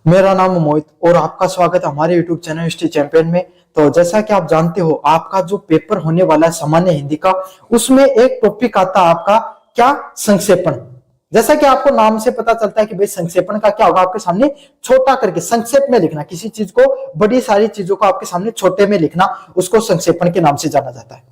मेरा नाम मोहित और आपका स्वागत है हमारे YouTube चैनल हिस्ट्री चैंपियन में। तो जैसा कि आप जानते हो, आपका जो पेपर होने वाला है सामान्य हिंदी का, उसमें एक टॉपिक आता है आपका क्या, संक्षेपण। जैसा कि आपको नाम से पता चलता है कि भाई संक्षेपण का क्या होगा, आपके सामने छोटा करके संक्षेप में लिखना, किसी चीज को, बड़ी सारी चीजों को आपके सामने छोटे में लिखना, उसको संक्षेपण के नाम से जाना जाता है।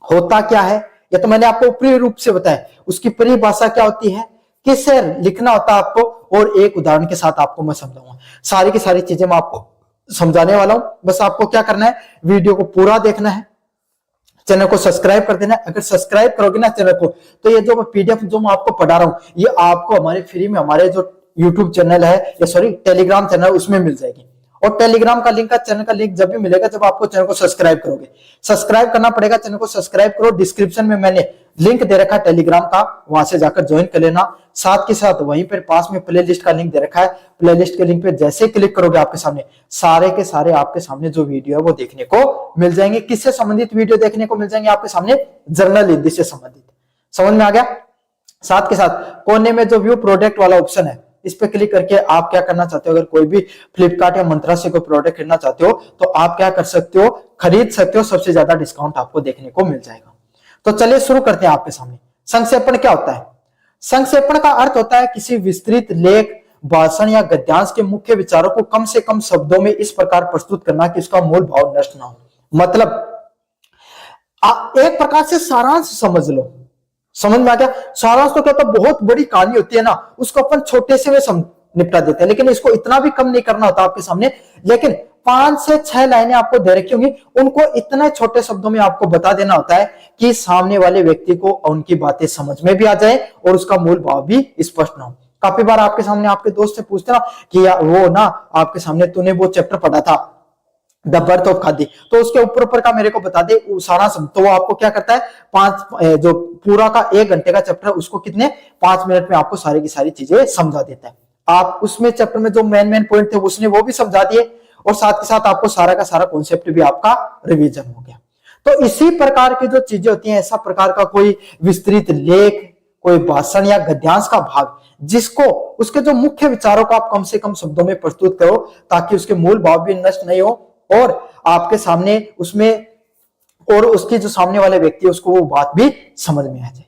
होता क्या है, ये तो मैंने आपको ऊपरी रूप से बताया। उसकी परिभाषा क्या होती है, किसे लिखना होता है आपको, और एक उदाहरण के साथ आपको मैं समझाऊंगा। सारी की सारी चीजें मैं आपको समझाने वाला हूं, बस आपको क्या करना है, वीडियो को पूरा देखना है, चैनल को सब्सक्राइब कर देना है। अगर सब्सक्राइब करोगे ना चैनल को, तो ये जो पीडीएफ जो मैं आपको पढ़ा रहा हूं, ये आपको हमारे फ्री में हमारे जो यूट्यूब चैनल है, या सॉरी टेलीग्राम चैनल, उसमें मिल जाएगी। और टेलीग्राम का लिंक, चैनल का लिंक जब भी मिलेगा, जब आपको चैनल को सब्सक्राइब करोगे। सब्सक्राइब करना पड़ेगा, चैनल को सब्सक्राइब करो। डिस्क्रिप्शन में मैंने लिंक दे रखा है टेलीग्राम का, वहां से जाकर ज्वाइन कर लेना। साथ के साथ वहीं पर पास में प्लेलिस्ट का लिंक दे रखा है, प्लेलिस्ट के लिंक पे जैसे क्लिक करोगे, आपके सामने सारे के सारे आपके सामने जो वीडियो है वो देखने को मिल जाएंगे। किससे संबंधित वीडियो देखने को मिल जाएंगे आपके सामने, जर्नल हिंदी से संबंधित। समझ में आ गया। साथ के साथ कोने में जो व्यू प्रोडक्ट वाला ऑप्शन है, इस पे क्लिक करके आप क्या करना चाहते हो, अगर कोई भी फ्लिपकार्ट या मंत्रा से कोई प्रोडक्ट खरीदना चाहते हो, तो आप क्या कर सकते हो, खरीद सकते हो। सबसे ज्यादा डिस्काउंट आपको देखने को मिल जाएगा। तो चलिए शुरू करते हैं आपके सामने। संक्षेपण क्या होता है? संक्षेपण का अर्थ होता है किसी विस्तृत लेख, भाषण या गद्यांश के मुख्य विचारों को कम से कम शब्दों में इस प्रकार प्रस्तुत करना कि उसका मूल भाव नष्ट ना हो। मतलब एक प्रकार से सारांश समझ लो। समझ में आ गया। सारांश तो क्या होता है, बहुत बड़ी कहानी होती है ना, उसको अपन छोटे से में निपटा देते हैं, लेकिन इसको इतना भी कम नहीं करना होता आपके सामने। लेकिन 5 से 6 लाइनें आपको दे रखी होंगी, उनको इतने छोटे शब्दों में आपको बता देना होता है कि सामने वाले व्यक्ति को उनकी बातें समझ में भी आ जाए और उसका मूल भाव भी स्पष्ट ना हो। काफी बार आपके सामने आपके दोस्त से पूछते ना कि वो ना, आपके सामने तूने वो चैप्टर पढ़ा था द बर्थ ऑफ खादी, तो उसके ऊपर का मेरे को बता दे सारा सब। तो वो आपको क्या करता है, 5 जो पूरा का 1 घंटे का चैप्टर, उसको कितने 5 मिनट में आपको सारी की सारी चीजें समझा देता है। आप उसमें चैप्टर में जो मेन पॉइंट थे उसने वो भी समझा दिए, और साथ के साथ आपको सारा का सारा कॉन्सेप्ट भी आपका रिवीजन हो गया। तो इसी प्रकार की जो चीजें होती हैं, ऐसा प्रकार का कोई विस्तृत लेख, कोई भाषण या गद्यांश का भाग, जिसको उसके जो मुख्य विचारों को आप कम से कम शब्दों में प्रस्तुत करो, ताकि उसके मूल भाव भी नष्ट नहीं हो, और आपके सामने उसमें, और उसकी जो सामने वाले व्यक्ति है उसको वो बात भी समझ में आ जाए।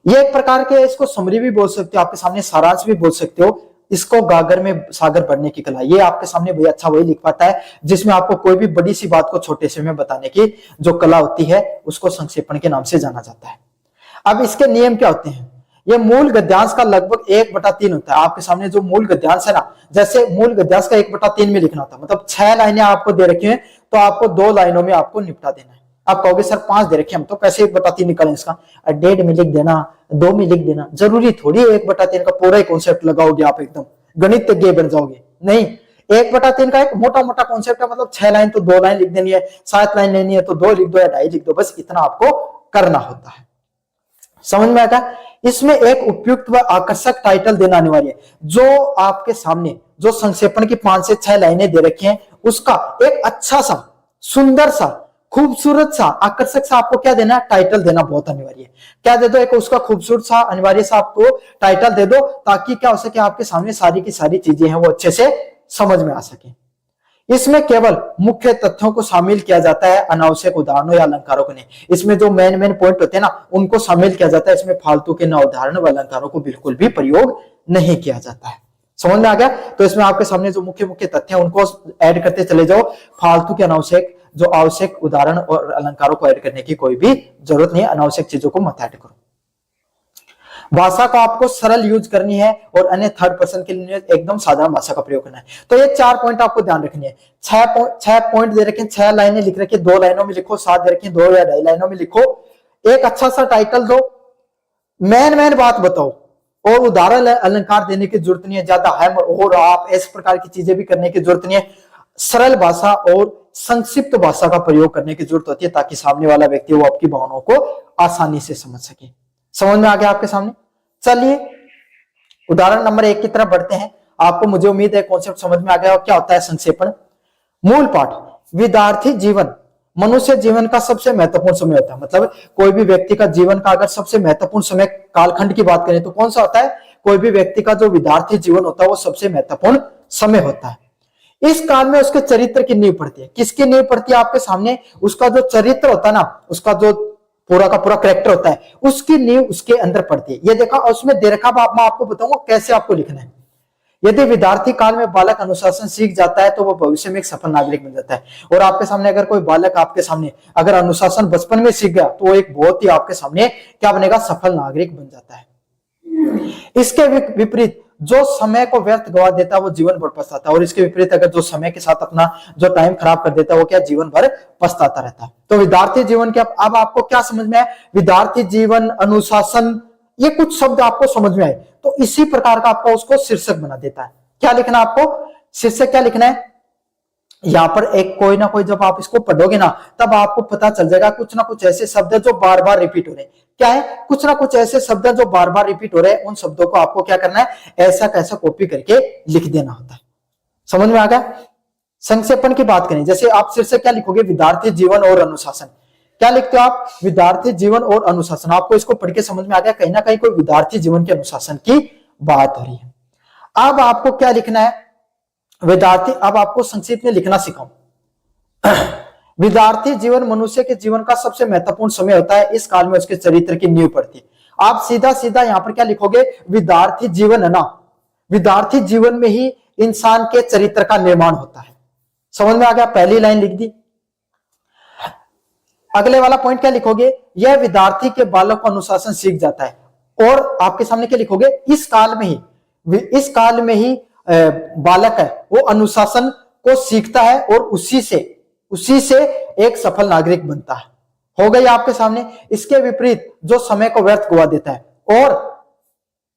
ये एक प्रकार के, इसको समरी भी बोल सकते हो, आपके सामने सारांश भी बोल सकते हो। इसको गागर में सागर भरने की कला, ये आपके सामने भाई अच्छा वही लिख पाता है जिसमें आपको कोई भी बड़ी सी बात को छोटे से में बताने की जो कला होती है, उसको संक्षेपण के नाम से जाना जाता है। अब इसके नियम क्या होते हैं? ये मूल गद्यांश का लगभग 1/3 होता है। आपके सामने जो मूल गद्यांश है ना, जैसे मूल गद्यांश का 1/3 में लिखना होता है, मतलब 6 लाइनें आपको दे रखी हैं, तो आपको 2 लाइनों में आपको निपटा देना है। आप कहोगे सर 5 दे रखे हम, तो कैसे 1/3 निकालें इसका? 1.5 में लिख देना, 2 में लिख देना। जरूरी थोड़ी 1/3 का पूरा ही कॉन्सेप्ट लगाओगे आप, एकदम गणितज्ञ बन जाओगे। नहीं, 1/3 का एक मोटा मोटा कॉन्सेप्ट है, मतलब 6 लाइन तो 2 लाइन लिख देनी है, 7 लाइन लेनी है तो 2 लिख दो या 2.5 लिख दो, बस इतना आपको करना होता है। समझ में आता है। इसमें एक उपयुक्त व आकर्षक टाइटल देना अनिवार्य है। जो आपके सामने जो संक्षेपण की 5 से 6 लाइनें दे रखी हैं, उसका एक अच्छा सा, सुंदर सा, खूबसूरत सा, आकर्षक सा आपको क्या देना है, टाइटल देना बहुत अनिवार्य है। क्या दे दो, एक उसका खूबसूरत सा अनिवार्य सा आपको टाइटल दे दो, ताकि क्या हो सके, आपके सामने सारी की सारी चीजें हैं वो अच्छे से समझ में आ सके। इसमें केवल मुख्य तथ्यों को शामिल किया जाता है, अनावश्यक उदाहरणों या अलंकारों को नहीं। इसमें जो मेन पॉइंट होते हैं ना, उनको शामिल किया जाता है। इसमें फालतू के ना उदाहरण व अलंकारों को बिल्कुल भी प्रयोग नहीं किया जाता है। समझ में आ गया। तो इसमें आपके सामने जो मुख्य मुख्य तथ्य हैं उनको ऐड करते चले जाओ। फालतू के अनावश्यक, जो आवश्यक उदाहरण और अलंकारों को ऐड करने की कोई भी जरूरत नहीं है। अनावश्यक चीजों को मत ऐड करो। भाषा को आपको सरल यूज करनी है, और अन्य थर्ड पर्सन के लिए एकदम साधारण भाषा का प्रयोग करना है। तो ये 4 पॉइंट आपको ध्यान रखनी है। 6 पॉइंट दे रखे हैं, 6 लाइनें लिख रखी है, 2 लाइनों में लिखो, 7 दे रखे हैं, 2 या 2.5 लाइनों में लिखो। एक अच्छा सा टाइटल दो, मेन बात बताओ, और उदाहरण अलंकार देने की जरूरत नहीं है ज्यादा है, और आप इस प्रकार की चीजें भी करने की जरूरत नहीं है। सरल भाषा और संक्षिप्त भाषा का प्रयोग करने की जरूरत होती है, ताकि सामने वाला व्यक्ति वो आपकी भावनाओं को आसानी से समझ सके। समझ में आ गया आपके सामने। चलिए उदाहरण नंबर 1 की तरफ बढ़ते हैं। आपको, मुझे उम्मीद है, कॉन्सेप्ट समझ में आ गया। क्या होता है संक्षेपण? मूल पाठ, विद्यार्थी जीवन मनुष्य जीवन का सबसे महत्वपूर्ण समय होता है। मतलब कोई भी व्यक्ति का जीवन का अगर सबसे महत्वपूर्ण समय कालखंड की बात करें तो कौन सा होता है? कोई भी व्यक्ति का जो विद्यार्थी जीवन होता है वो सबसे महत्वपूर्ण समय होता है। इस काल में उसके चरित्र की नींव पड़ती है। किसकी नींव पड़ती है आपके सामने? उसका जो चरित्र होता है ना, उसका जो पूरा का पूरा कैरेक्टर होता है, उसकी नींव उसके अंदर पड़ती है। ये देखा, उसमें दे रखा, मैं आपको बताऊंगा कैसे आपको लिखना है। यदि विद्यार्थी काल में बालक अनुशासन सीख जाता है तो वो भविष्य में एक सफल नागरिक बन जाता है। और आपके सामने अगर कोई बालक आपके सामने अगर अनुशासन बचपन में सीख गया तो वो एक बहुत ही आपके सामने क्या बनेगा? सफल नागरिक बन जाता है। इसके विपरीत जो समय को व्यर्थ गवा देता है वो जीवन भर पछताता है। और इसके विपरीत अगर जो समय के साथ अपना जो टाइम खराब कर देता है वो क्या जीवन भर पछताता रहता है। तो विद्यार्थी जीवन के अब आपको क्या समझ में आया? विद्यार्थी जीवन, अनुशासन, ये कुछ शब्द आपको समझ में आए तो इसी प्रकार का आपको उसको शीर्षक बना देता है। क्या लिखना आपको? शीर्षक क्या लिखना है? यहां पर एक कोई ना कोई, जब आप इसको पढ़ोगे ना तब आपको पता चल जाएगा कुछ ना कुछ ऐसे शब्द है जो बार बार रिपीट हो रहे हैं। क्या है? कुछ ना कुछ ऐसे शब्द है जो बार बार रिपीट हो रहे हैं। उन शब्दों को आपको क्या करना है? ऐसा कैसा कॉपी करके लिख देना होता है। समझ में आ गया? संक्षेपण की बात करें, जैसे आप शीर्षक क्या लिखोगे? विद्यार्थी जीवन और अनुशासन। क्या लिखते हो आप? विद्यार्थी जीवन और अनुशासन। आपको इसको पढ़ के समझ में आ गया कहीं ना कहीं कोई विद्यार्थी जीवन के अनुशासन की बात हो रही है। अब आपको क्या लिखना है? विद्यार्थी, अब आपको संक्षिप्त में लिखना सिखाऊं। विद्यार्थी जीवन मनुष्य के जीवन का सबसे महत्वपूर्ण समय होता है। इस काल में उसके चरित्र की नींव पड़ती है। आप सीधा सीधा यहां पर क्या लिखोगे? विद्यार्थी जीवन है ना, विद्यार्थी जीवन में ही इंसान के चरित्र का निर्माण होता है। समझ में आ गया? पहली लाइन लिख दी। अगले वाला पॉइंट क्या लिखोगे? यह विद्यार्थी के बालक को अनुशासन सीख जाता है। और आपके सामने क्या लिखोगे? इस काल में ही बालक है वो अनुशासन को सीखता है और उसी से एक सफल नागरिक बनता है। हो गई आपके सामने। इसके विपरीत जो समय को व्यर्थ गवा देता है और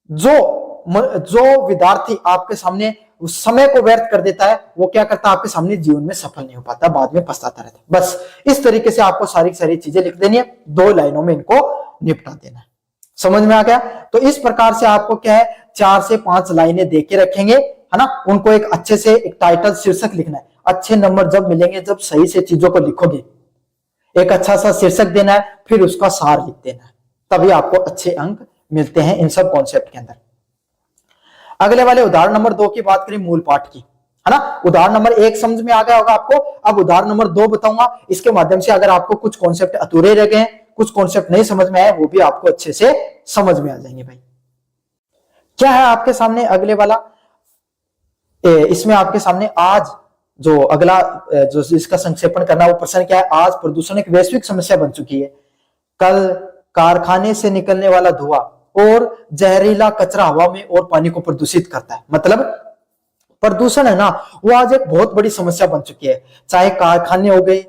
जो विद्यार्थी आपके सामने उस समय को व्यर्थ कर देता है वो क्या करता है? आपके सामने जीवन में सफल नहीं हो पाता, बाद में पछताता रहता है। बस इस तरीके से आपको सारी चीजें लिख देनी है, 2 लाइनों में इनको निपटा देना है। समझ में आ गया? तो इस प्रकार से आपको क्या है, 4 से 5 लाइनें देके रखेंगे, है ना। उनको एक अच्छे से एक टाइटल, शीर्षक लिखना है। अच्छे नंबर जब मिलेंगे जब सही से चीजों को लिखोगे, एक अच्छा सा शीर्षक देना है, फिर उसका सार लिख देना है, तभी आपको अच्छे अंक मिलते हैं इन सब कॉन्सेप्ट के अंदर। अगले वाले उदाहरण नंबर 2 की बात करें, मूल पाठ की, है ना। उदाहरण नंबर 1 समझ में आ गया होगा आपको। अब उदाहरण नंबर 2 बताऊंगा। इसके माध्यम से अगर आपको कुछ कॉन्सेप्ट अधूरे रह गए, कुछ कॉन्सेप्ट नहीं समझ में आए, वो भी आपको अच्छे से समझ में आ जाएंगे। भाई क्या है आपके सामने अगले वाला? इसमें आपके सामने आज जो अगला जो इसका संक्षेपण करना, वो प्रश्न क्या है? आज प्रदूषण एक वैश्विक समस्या बन चुकी है। कल कारखाने से निकलने वाला धुआं और जहरीला कचरा हवा में और पानी को प्रदूषित करता है। मतलब प्रदूषण है ना, वो आज एक बहुत बड़ी समस्या बन चुकी है। चाहे कारखाने हो गए,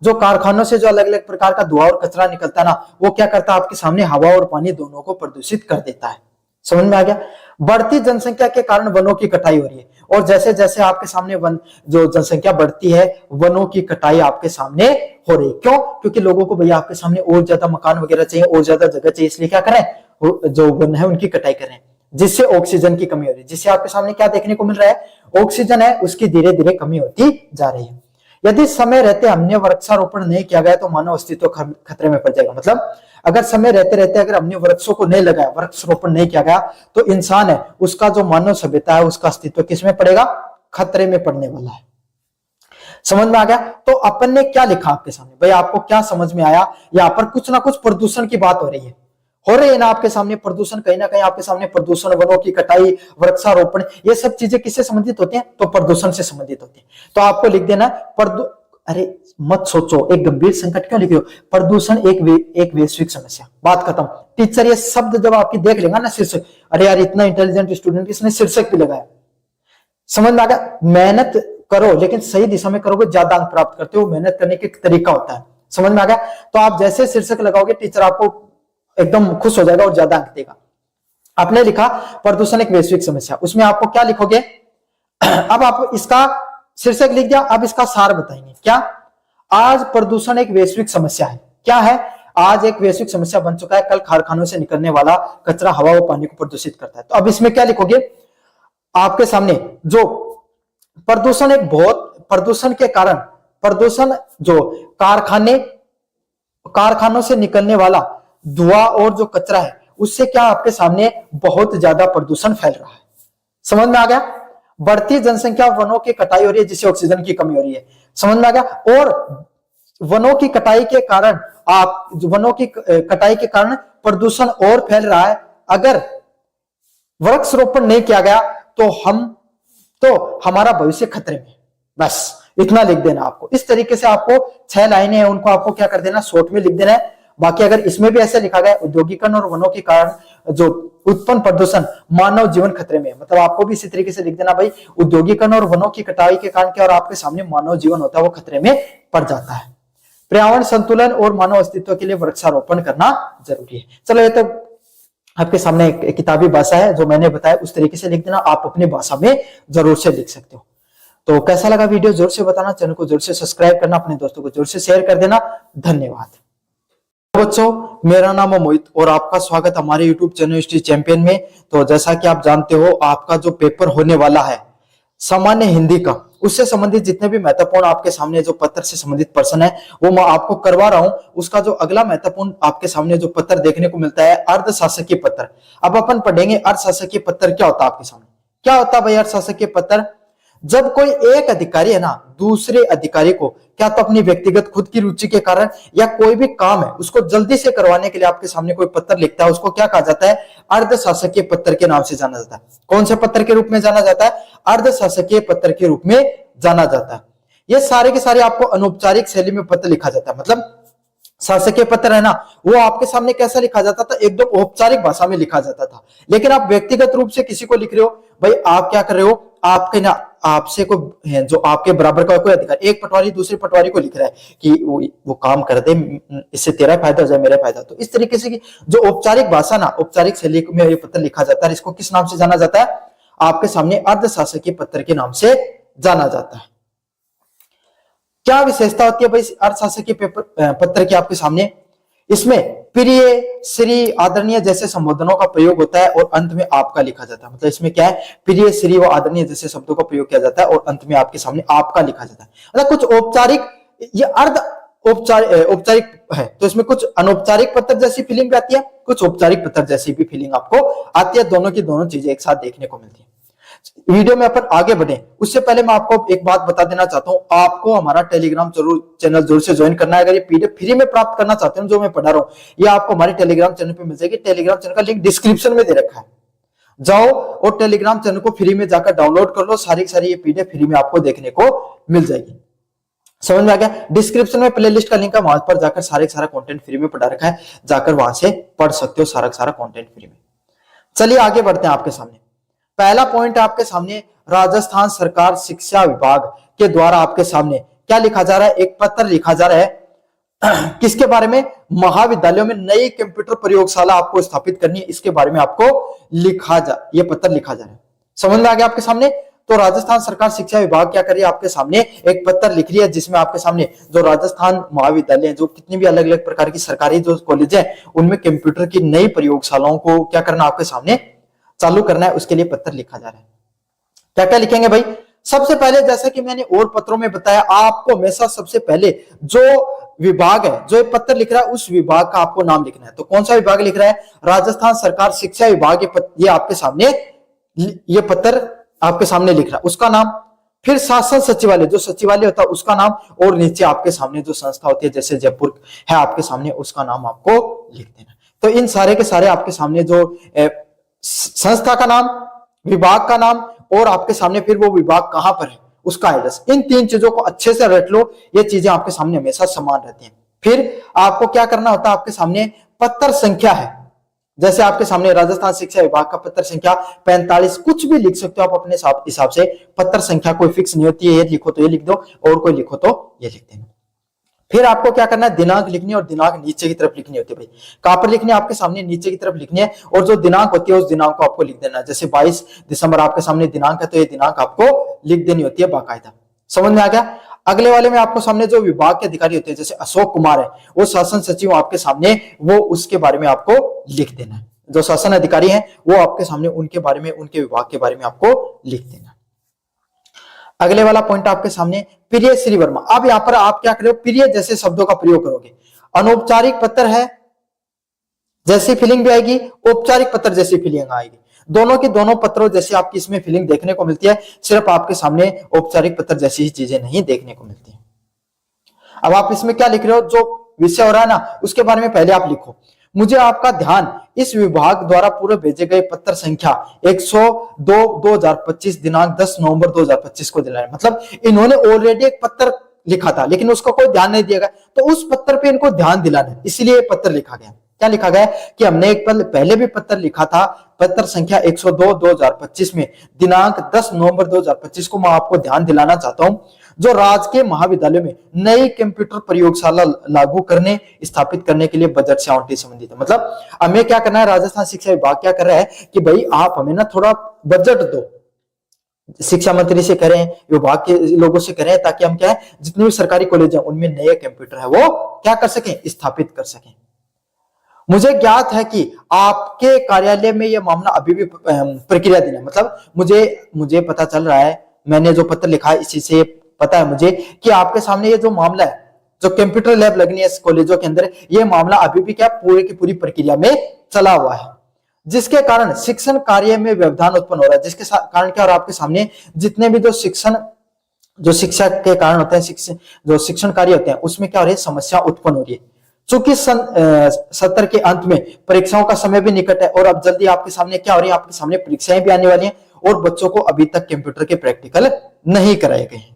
जो कारखानों से जो अलग अलग प्रकार का धुआं और कचरा निकलता है ना, वो क्या करता है? आपके सामने हवा और पानी दोनों को प्रदूषित कर देता है। समझ में आ गया? बढ़ती जनसंख्या के कारण वनों की कटाई हो रही है, और जैसे जैसे आपके सामने वन जो जनसंख्या बढ़ती है, वनों की कटाई आपके सामने हो रही है। क्यों? क्योंकि लोगों को भैया आपके सामने और ज्यादा मकान वगैरह चाहिए, और ज्यादा जगह चाहिए, इसलिए क्या करें? जो वन है उनकी कटाई करें, जिससे ऑक्सीजन की कमी हो रही है। जिससे आपके सामने क्या देखने को मिल रहा है? ऑक्सीजन है उसकी धीरे धीरे कमी होती जा रही है। यदि समय रहते हमने वृक्षारोपण नहीं किया गया तो मानव अस्तित्व खतरे में पड़ जाएगा। मतलब अगर समय रहते रहते अगर हमने वृक्षों को नहीं लगाया, वृक्षारोपण नहीं किया गया, तो इंसान है उसका जो मानव सभ्यता है उसका अस्तित्व किसमें पड़ेगा? खतरे में पड़ने वाला है। समझ में आ गया? तो अपन ने क्या लिखा आपके सामने? भाई आपको क्या समझ में आया? यहाँ पर कुछ ना कुछ प्रदूषण की बात हो रही है ना आपके सामने। प्रदूषण कहीं ना कहीं आपके सामने, प्रदूषण, वनों की कटाई, वृक्षारोपण, ये सब चीजें किससे संबंधित होती हैं? तो प्रदूषण से संबंधित होती है। तो आपको लिख देना अरे मत सोचो, एक गंभीर संकट क्यों लिख रहे हो? प्रदूषण एक वैश्विक समस्या, बात खत्म। टीचर ये शब्द जब आपकी देख लेगा ना, शीर्षक, अरे यार इतना इंटेलिजेंट स्टूडेंट, इसने शीर्षक भी लगाया। समझ में आ गया? मेहनत करो, लेकिन सही दिशा में करोगे ज्यादा अंक प्राप्त करते हो। मेहनत करने का तरीका होता है। समझ में आ गया? तो आप जैसे शीर्षक लगाओगे, टीचर आपको एकदम खुश हो जाएगा और ज्यादा अंक देगा। आपने लिखा प्रदूषण एक वैश्विक समस्या, उसमें आपको क्या लिखोगे? अब आप इसका शीर्षक लिख दिया, अब इसका सार बताएंगे। क्या? आज प्रदूषण एक वैश्विक समस्या है। क्या है? आज एक वैश्विक समस्या बन चुका है। कल कारखानों से निकलने वाला कचरा हवा व पानी को प्रदूषित करता है। तो अब इसमें क्या लिखोगे? आपके सामने जो प्रदूषण प्रदूषण के कारण, प्रदूषण जो कारखानों से निकलने वाला धुआं और जो कचरा है, उससे क्या आपके सामने बहुत ज्यादा प्रदूषण फैल रहा है। समझ में आ गया? बढ़ती जनसंख्या, वनों की कटाई हो रही है जिससे ऑक्सीजन की कमी हो रही है। समझ में आ गया। और वनों की कटाई के कारण वनों की कटाई के कारण प्रदूषण और फैल रहा है। अगर वृक्षारोपण नहीं किया गया तो हमारा भविष्य खतरे में। बस इतना लिख देना आपको। इस तरीके से आपको 6 लाइनें हैं, उनको आपको क्या कर देना, शॉर्ट में लिख देना है। बाकी अगर इसमें भी ऐसे लिखा गया औद्योगिकरण और वनों के कारण जो उत्पन्न प्रदूषण, मानव जीवन खतरे में, मतलब आपको भी इसी तरीके से लिख देना भाई, औद्योगिकरण और वनों की कटाई के कारण क्या, और आपके सामने मानव जीवन होता है वो खतरे में पड़ जाता है। पर्यावरण संतुलन और मानव अस्तित्व के लिए वृक्षारोपण करना जरूरी है। चलो ये तो आपके सामने एक किताबी भाषा है, जो मैंने बताया उस तरीके से लिख देना। आप अपनी भाषा में जरूर से लिख सकते हो। तो कैसा लगा वीडियो जरूर से बताना, चैनल को जरूर से सब्सक्राइब करना, अपने दोस्तों को जरूर से शेयर कर देना। धन्यवाद बच्चों, मेरा नाम है मोहित और आपका स्वागत हमारे यूट्यूब चैनल हिस्ट्री चैंपियन में। तो जैसा कि आप जानते हो, आपका जो पेपर होने वाला है सामान्य हिंदी का, उससे संबंधित जितने भी महत्वपूर्ण आपके सामने जो पत्र से संबंधित प्रश्न है वो मैं आपको करवा रहा हूं। उसका जो अगला महत्वपूर्ण आपके सामने जो पत्र देखने को मिलता है, अर्धशासकीय पत्र। अब अपन पढ़ेंगे अर्धशासकीय पत्र क्या होता है। आपके सामने क्या होता है भाई अर्धशासकीय पत्र? जब कोई एक अधिकारी है ना, दूसरे अधिकारी को क्या तो अपनी व्यक्तिगत खुद की रुचि के कारण या कोई भी काम है उसको जल्दी से करवाने के लिए आपके सामने कोई पत्र लिखता है, उसको क्या कहा जाता है? अर्धशासकीय पत्र के नाम से जाना जाता है। कौन से पत्र के रूप में जाना जाता है? अर्धशासकीय पत्र के रूप में जाना जाता है। ये सारे के सारे आपको अनौपचारिक शैली में पत्र लिखा जाता है। मतलब शासकीय पत्र है ना, वो आपके सामने कैसा लिखा जाता था? एकदम औपचारिक भाषा में लिखा जाता था। लेकिन आप व्यक्तिगत रूप से किसी को लिख रहे हो, भाई आप क्या कर रहे हो, आपके ना आपसे कोई है जो आपके बराबर का कोई अधिकारी, एक पटवारी दूसरे पटवारी को लिख रहा है कि वो काम कर दे, इससे तेरा फायदा हो जाए मेरा फायदा। तो इस तरीके से जो औपचारिक भाषा ना, औपचारिक शैली में ये पत्र लिखा जाता है। इसको किस नाम से जाना जाता है? आपके सामने अर्धशासकीय पत्र के नाम से जाना जाता है। क्या विशेषता होती है भाई अर्थशास्त्र के पत्र की आपके सामने? इसमें प्रिय, श्री, आदरणीय जैसे संबोधनों का प्रयोग होता है और अंत में आपका लिखा जाता है। मतलब इसमें क्या है, प्रिय, श्री व आदरणीय जैसे शब्दों का प्रयोग किया जाता है और अंत में आपके सामने आपका लिखा जाता है। मतलब कुछ औपचारिक, ये अर्ध औपचारिक है। तो इसमें कुछ अनौपचारिक पत्र जैसी फीलिंग भी आती है, कुछ औपचारिक पत्र जैसी भी फीलिंग आपको आती है। दोनों की दोनों चीजें एक साथ देखने को मिलती है। वीडियो में अपन आगे बढ़े उससे पहले मैं आपको एक बात बता देना चाहता हूं, आपको हमारा टेलीग्राम चैनल जरूर से ज्वाइन करना है। अगर ये पीडीएफ फ्री में प्राप्त करना चाहते हैं जो मैं पढ़ा रहा हूं, ये आपको हमारे टेलीग्राम चैनल पे मिल जाएगी। टेलीग्राम चैनल का लिंक डिस्क्रिप्शन में दे रखा है, जाओ और टेलीग्राम चैनल को फ्री में जाकर डाउनलोड कर लो। सारी सारी ये पीडीएफ फ्री में आपको देखने को मिल जाएगी। समझ में आ गया? डिस्क्रिप्शन में प्लेलिस्ट का लिंक है, वहां पर जाकर सारा कंटेंट फ्री में पढ़ा रखा है, जाकर वहां से पढ़ सकते हो सारा कंटेंट फ्री में। चलिए आगे बढ़ते हैं। आपके सामने पहला पॉइंट आपके सामने, राजस्थान सरकार शिक्षा विभाग के द्वारा आपके सामने क्या लिखा जा रहा है? एक पत्र लिखा जा रहा है किसके बारे में? महाविद्यालयों में नई कंप्यूटर प्रयोगशाला आपको स्थापित करनी है, इसके बारे में आपको ये पत्र लिखा जा रहा है। समझ में आ गया आपके सामने? तो राजस्थान सरकार शिक्षा विभाग क्या कर रही है? आपके सामने एक पत्र लिख रही है जिसमें आपके सामने जो राजस्थान महाविद्यालय, जो कितनी भी अलग अलग प्रकार की सरकारी जो कॉलेज है, उनमें कंप्यूटर की नई प्रयोगशालाओं को क्या करना, आपके सामने चालू करना है, उसके लिए पत्र लिखा जा रहा है। क्या क्या लिखेंगे भाई? सबसे पहले, जैसा कि मैंने और पत्रों में बताया, आपको हमेशा सबसे पहले जो विभाग है, जो पत्र लिख रहा है, उस विभाग का आपको नाम लिखना है। तो कौन सा विभाग लिख रहा है? राजस्थान सरकार शिक्षा विभाग। ये आपके सामने ये पत्र आपके सामने लिख रहा है, उसका नाम। फिर शासन सचिवालय, जो सचिवालय होता है उसका नाम, और नीचे आपके सामने जो संस्था होती है जैसे जयपुर है आपके सामने, उसका नाम आपको लिख देना। तो इन सारे के सारे आपके सामने जो संस्था का नाम, विभाग का नाम, और आपके सामने फिर वो विभाग कहां पर है उसका एड्रेस, इन तीन चीजों को अच्छे से रट लो। ये चीजें आपके सामने हमेशा समान रहती हैं। फिर आपको क्या करना होता है? आपके सामने पत्र संख्या है, जैसे आपके सामने राजस्थान शिक्षा विभाग का पत्र संख्या 45, कुछ भी लिख सकते हो आप अपने हिसाब से। पत्र संख्या कोई फिक्स नहीं होती है, ये लिखो तो ये लिख दो और कोई लिखो तो ये लिख देना। फिर आपको क्या करना है? दिनांक लिखनी है, और दिनांक नीचे की तरफ लिखनी होती है। भाई कहां पर लिखनी है? आपके सामने नीचे की तरफ लिखनी है, और जो दिनांक होती है उस दिनांक को आपको लिख देना है। जैसे 22 दिसंबर आपके सामने दिनांक है, तो ये दिनांक आपको लिख देनी होती है बाकायदा। समझ में आ गया? अगले वाले में आपको सामने जो विभाग के अधिकारी होते हैं, जैसे अशोक कुमार है, वो शासन सचिव आपके सामने, वो उसके बारे में आपको लिख देना है। जो शासन अधिकारी हैं वो आपके सामने, उनके बारे में, उनके विभाग के बारे में आपको लिख देना। अगले वाला पॉइंट आपके सामने, प्रिय श्री वर्मा। अब यहां पर आप क्या करोगे? प्रिय जैसे शब्दों का प्रयोग करोगे। अनौपचारिक पत्र है जैसी फीलिंग भी आएगी, औपचारिक पत्र जैसी फीलिंग आएगी। दोनों की दोनों पत्रों जैसी आपकी इसमें फीलिंग देखने को मिलती है, सिर्फ आपके सामने औपचारिक पत्र जैसी ही चीजें नहीं देखने को मिलती है। अब आप इसमें क्या लिख रहे हो, जो विषय हो रहा है ना उसके बारे में पहले आप लिखो। मुझे आपका ध्यान इस विभाग द्वारा पूर्व भेजे गए पत्र संख्या 102/2025 दिनांक 10 नवंबर 2025 को दिलाया। मतलब इन्होंने ऑलरेडी एक पत्र लिखा था लेकिन उसका कोई ध्यान नहीं दिया गया, तो उस पत्र पे इनको ध्यान दिलाना है, इसलिए पत्र लिखा गया। क्या लिखा गया कि हमने एक पहले भी पत्र लिखा था, पत्र संख्या 102/2025 में दिनांक 10 नवंबर 2025 को मैं आपको ध्यान दिलाना चाहता हूं, जो राजकीय महाविद्यालय में नई कंप्यूटर प्रयोगशाला लागू करने स्थापित करने के लिए बजट से आवंटित संबंधित है। मतलब हमें क्या करना है, राजस्थान शिक्षा विभाग क्या कर रहा है कि भाई आप हमें ना थोड़ा बजट दो, शिक्षा मंत्री से करें, विभाग के लोगों से करें, ताकि हम क्या है जितने भी सरकारी कॉलेज हैं उनमें नए कंप्यूटर है वो क्या कर सकें, स्थापित कर सकें। मुझे ज्ञात है कि आपके कार्यालय में यह मामला अभी भी प्रक्रियाधीन है। मतलब मुझे पता चल रहा है, मैंने जो पत्र लिखा है इसी से पता है मुझे कि आपके सामने ये जो मामला है, जो कंप्यूटर लैब लगनी है कॉलेजों के अंदर, ये मामला अभी भी क्या पूरी की पूरी प्रक्रिया में चला हुआ है, जिसके कारण शिक्षण कार्य में व्यवधान उत्पन्न हो रहा है। जिसके कारण क्या, और आपके सामने जितने भी जो शिक्षा के कारण होते हैं, जो शिक्षण कार्य होते हैं, उसमें क्या हो रही है, समस्या उत्पन्न हो रही है। चूंकि सत्र के अंत में परीक्षाओं का समय भी निकट है और अब जल्दी आपके सामने क्या हो रही है, आपके सामने परीक्षाएं भी आने वाली हैं और बच्चों को अभी तक कंप्यूटर के प्रैक्टिकल नहीं कराए गए हैं।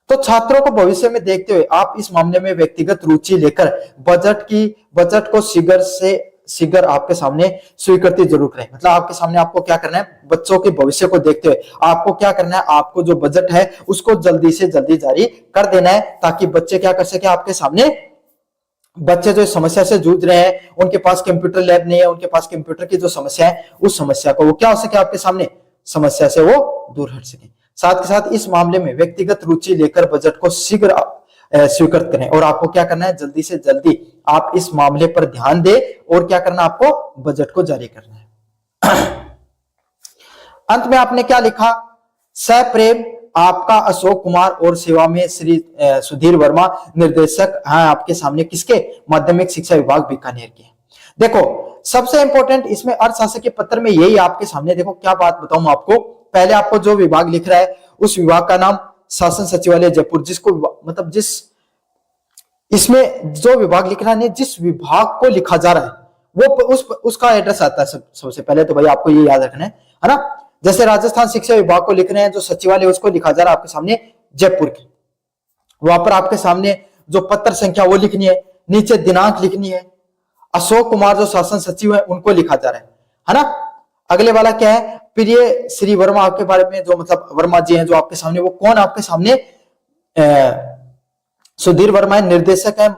तो छात्रों को भविष्य में देखते हुए आप इस मामले में व्यक्तिगत रुचि लेकर बजट को शीघ्र आपके सामने स्वीकृति जरूर करें। मतलब आपके सामने आपको क्या करना है, बच्चों के भविष्य को देखते हुए आपको क्या करना है, आपको जो बजट है उसको जल्दी से जल्दी जारी कर देना है, ताकि बच्चे क्या कर सके, आपके सामने बच्चे जो समस्या से जूझ रहे हैं, उनके पास कंप्यूटर लैब नहीं है, उनके पास कंप्यूटर की जो समस्या है, उस समस्या को वो क्या हो सके, आपके सामने समस्या से वो दूर हट सके। साथ के साथ इस मामले में व्यक्तिगत रुचि लेकर बजट को शीघ्र स्वीकृत करें और आपको क्या करना है, जल्दी से जल्दी आप इस मामले पर ध्यान दें और क्या करना, आपको बजट को जारी करना है। अंत में आपने क्या लिखा, सप्रेम आपका अशोक कुमार और सेवा में श्री सुधीर वर्मा निर्देशक हैं आपके सामने, किसके, माध्यमिक शिक्षा विभाग बीकानेर के। देखो सबसे इंपॉर्टेंट इसमें अर्थशास्त्र पत्र में यही आपके सामने, देखो क्या बात बताऊं आपको, पहले आपको जो विभाग लिख रहा है उस विभाग का नाम शासन सचिवालय जयपुर, जिसको मतलब इसमें जो विभाग लिख रहा है, जिस विभाग को लिखा जा रहा है वो उसका एड्रेस आता है। सबसे पहले तो भाई आपको ये याद रखना है ना। जैसे राजस्थान शिक्षा विभाग को लिख रहे हैं, जो सचिवालय उसको लिखा जा रहा है आपके सामने जयपुर के, वहां पर आपके सामने जो पत्र संख्या वो लिखनी है, नीचे दिनांक लिखनी है, अशोक कुमार जो शासन सचिव है उनको लिखा जा रहा है ना। अगले वाला क्या है, प्रिय श्री वर्मा, आपके बारे में जो मतलब वर्मा जी हैं जो आपके सामने, वो कौन आपके सामने, सुधीर वर्मा है, निर्देशक है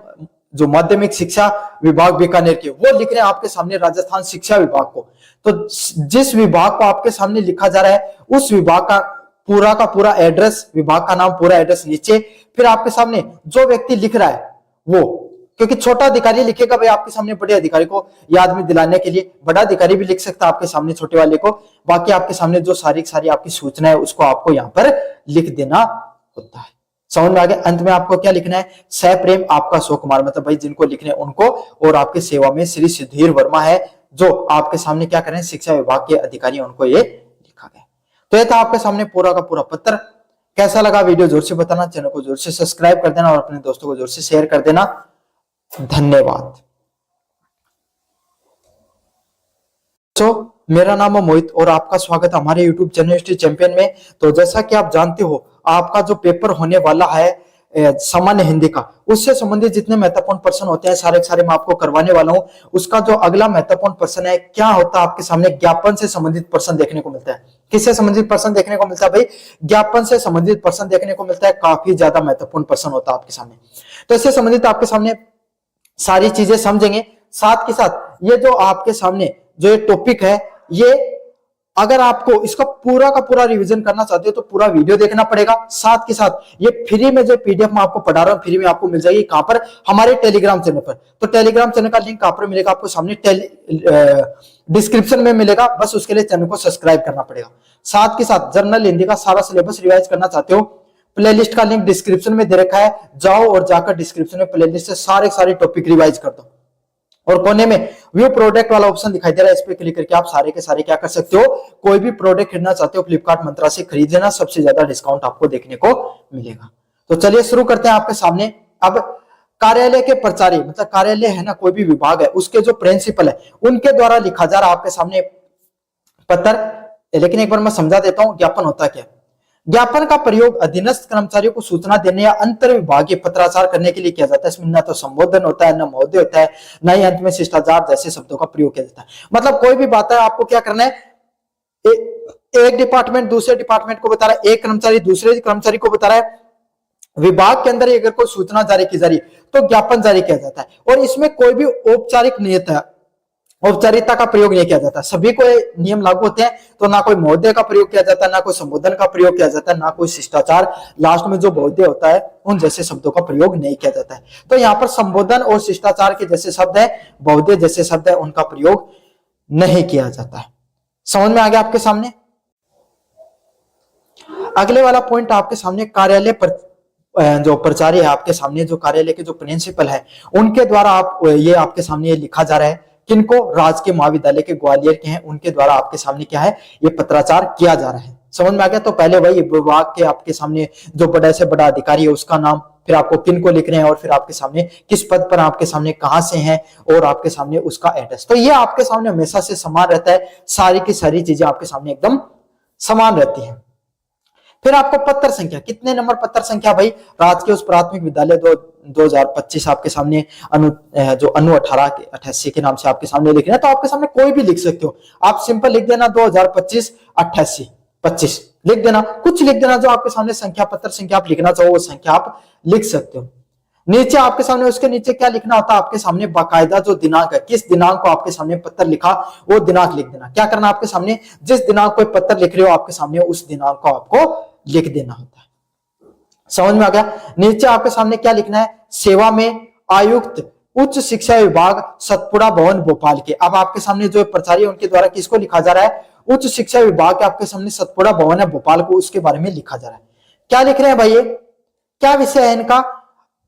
जो माध्यमिक शिक्षा विभाग बीकानेर के, वो लिख रहे हैं आपके सामने राजस्थान शिक्षा विभाग को। तो जिस विभाग को आपके सामने लिखा जा रहा है उस विभाग का पूरा एड्रेस, विभाग का नाम, पूरा एड्रेस नीचे, फिर आपके सामने जो व्यक्ति लिख रहा है वो, क्योंकि छोटा अधिकारी लिखेगा भाई आपके सामने बड़े अधिकारी को याद में दिलाने के लिए, बड़ा अधिकारी भी लिख सकता है आपके सामने छोटे वाले को, बाकी आपके सामने जो सारी आपकी सूचना है उसको आपको यहाँ पर लिख देना होता है। समझ में आ गया। अंत में आपको क्या लिखना है, सप्रेम आपका अशोक कुमार, मतलब भाई जिनको लिखने उनको, और आपके सेवा में श्री सुधीर वर्मा है जो आपके सामने क्या करें, शिक्षा विभाग के अधिकारी, उनको ये लिखा गया। तो ये था आपके सामने पूरा का पूरा पत्र। कैसा लगा वीडियो जोर से बताना, चैनल को जोर से सब्सक्राइब कर देना और अपने दोस्तों को जोर से शेयर कर देना। धन्यवाद। मेरा नाम है मोहित और आपका स्वागत है हमारे YouTube चैनल हिस्ट्री चैंपियन में। तो जैसा कि आप जानते हो, आपका जो पेपर होने वाला है सामान्य हिंदी का, उससे संबंधित जितने महत्वपूर्ण प्रश्न होते हैं सारे मैं आपको करवाने वाला हूं। उसका जो अगला महत्वपूर्ण प्रश्न है, क्या होता है आपके सामने, ज्ञापन से संबंधित प्रश्न देखने को मिलता है। किससे संबंधित प्रश्न देखने को मिलता है भाई, ज्ञापन से संबंधित प्रश्न देखने को मिलता है। काफी ज्यादा महत्वपूर्ण प्रश्न होता है आपके सामने। तो इससे संबंधित आपके सामने सारी चीजें समझेंगे। साथ के साथ ये जो आपके सामने जो ये टॉपिक है, ये अगर आपको इसका पूरा का पूरा रिवीजन करना चाहते हो तो पूरा वीडियो देखना पड़ेगा। साथ के साथ ये फ्री में जो पीडीएफ मैं आपको पढ़ा रहा हूं, फ्री में आपको मिल जाएगी। कहां पर, हमारे टेलीग्राम चैनल पर। तो टेलीग्राम चैनल का लिंक कहां पर मिलेगा, आपको सामने डिस्क्रिप्शन में मिलेगा। बस उसके लिए चैनल को सब्सक्राइब करना पड़ेगा। साथ के साथ जनरल हिंदी का सारा सिलेबस रिवाइज करना चाहते हो, प्लेलिस्ट का लिंक डिस्क्रिप्शन में दे रखा है, जाओ और जाकर डिस्क्रिप्शन में प्लेलिस्ट से सारे टॉपिक रिवाइज कर दो। और कोने में व्यू प्रोडक्ट वाला ऑप्शन दिखाई दे रहा है, इस पे क्लिक करके आप सारे के सारे क्या कर सकते हो, कोई भी प्रोडक्ट खरीदना चाहते हो फ्लिपकार्ट मंत्रा से खरीद लेना, सबसे ज्यादा डिस्काउंट आपको देखने को मिलेगा। तो चलिए शुरू करते हैं आपके सामने। अब कार्यालय के प्रचारी, मतलब कार्यालय है ना, कोई भी विभाग है, उसके जो प्रिंसिपल है उनके द्वारा लिखा जा रहा आपके सामने पत्र। लेकिन एक बार मैं समझा देता हूं ज्ञापन होता क्या। ज्ञापन का प्रयोग अधीनस्थ कर्मचारियों को सूचना देने या अंतर विभागीय पत्राचार करने के लिए किया जाता है। इसमें न तो संबोधन होता है, न महोदय होता है, न ही अंत में शिष्टाचार जैसे शब्दों का प्रयोग किया जाता है। मतलब कोई भी बात है आपको क्या करना है, एक डिपार्टमेंट दूसरे डिपार्टमेंट को बता रहा है, एक कर्मचारी दूसरे कर्मचारी को बता रहा है, विभाग के अंदर अगर कोई सूचना जारी की जा रही तो ज्ञापन जारी किया जाता है। और इसमें कोई भी औपचारिकता का प्रयोग नहीं किया जाता, सभी को नियम लागू होते हैं। तो ना कोई महोदय का प्रयोग किया जाता है, ना कोई संबोधन का प्रयोग किया जाता है, ना कोई शिष्टाचार, लास्ट में जो महोदय होता है उन जैसे शब्दों का प्रयोग नहीं किया जाता है। तो यहाँ पर संबोधन और शिष्टाचार के जैसे शब्द है, महोदय जैसे शब्द है, उनका प्रयोग नहीं किया जाता है। समझ में आ गया आपके सामने। अगले वाला पॉइंट आपके सामने कार्यालय पर जो प्रचारी है आपके सामने, जो कार्यालय के जो प्रिंसिपल है उनके द्वारा आप ये आपके सामने ये लिखा जा रहा है, किनको, राजकीय महाविद्यालय के ग्वालियर के हैं उनके द्वारा आपके सामने क्या है, ये पत्राचार किया जा रहा है। समझ में आ गया। तो पहले वही विभाग के आपके सामने जो बड़ा से बड़ा अधिकारी है उसका नाम, फिर आपको किन को लिख रहे हैं, और फिर आपके सामने किस पद पर आपके सामने कहां से हैं, और आपके सामने उसका एड्रेस। तो ये आपके सामने हमेशा से समान रहता है, सारी की सारी चीजें आपके सामने एकदम समान रहती है। फिर आपको पत्र संख्या, कितने नंबर पत्र संख्या भाई, राजकीय उस प्राथमिक विद्यालय 2025 आपके सामने अनु 18 के 88 के नाम से आपके सामने लिख रहे हैं। तो आपके सामने कोई भी लिख सकते हो, आप सिंपल लिख देना 2025 88 25 लिख देना, कुछ लिख देना, जो आपके सामने संख्या, पत्र संख्या आप लिखना चाहो वो संख्या आप लिख सकते हो। नीचे आपके सामने, उसके नीचे क्या लिखना होता है आपके सामने, बाकायदा जो दिनांक है, किस दिनांक को आपके सामने पत्र लिखा वो दिनांक लिख देना। क्या करना आपके सामने, जिस दिनांक को पत्र लिख रहे हो आपके सामने उस दिनांक को आपको लिख देना होता है। समझ में आ गया। नीचे आपके सामने क्या लिखना है, सेवा में आयुक्त उच्च शिक्षा विभाग सतपुड़ा भवन भोपाल के। अब आपके सामने जो प्रचारी है उनके द्वारा किसको लिखा जा रहा है, उच्च शिक्षा विभाग के आपके सामने सतपुड़ा भवन है भोपाल को, उसके बारे में लिखा जा रहा है। क्या लिख रहे हैं भाई, ये क्या विषय है इनका,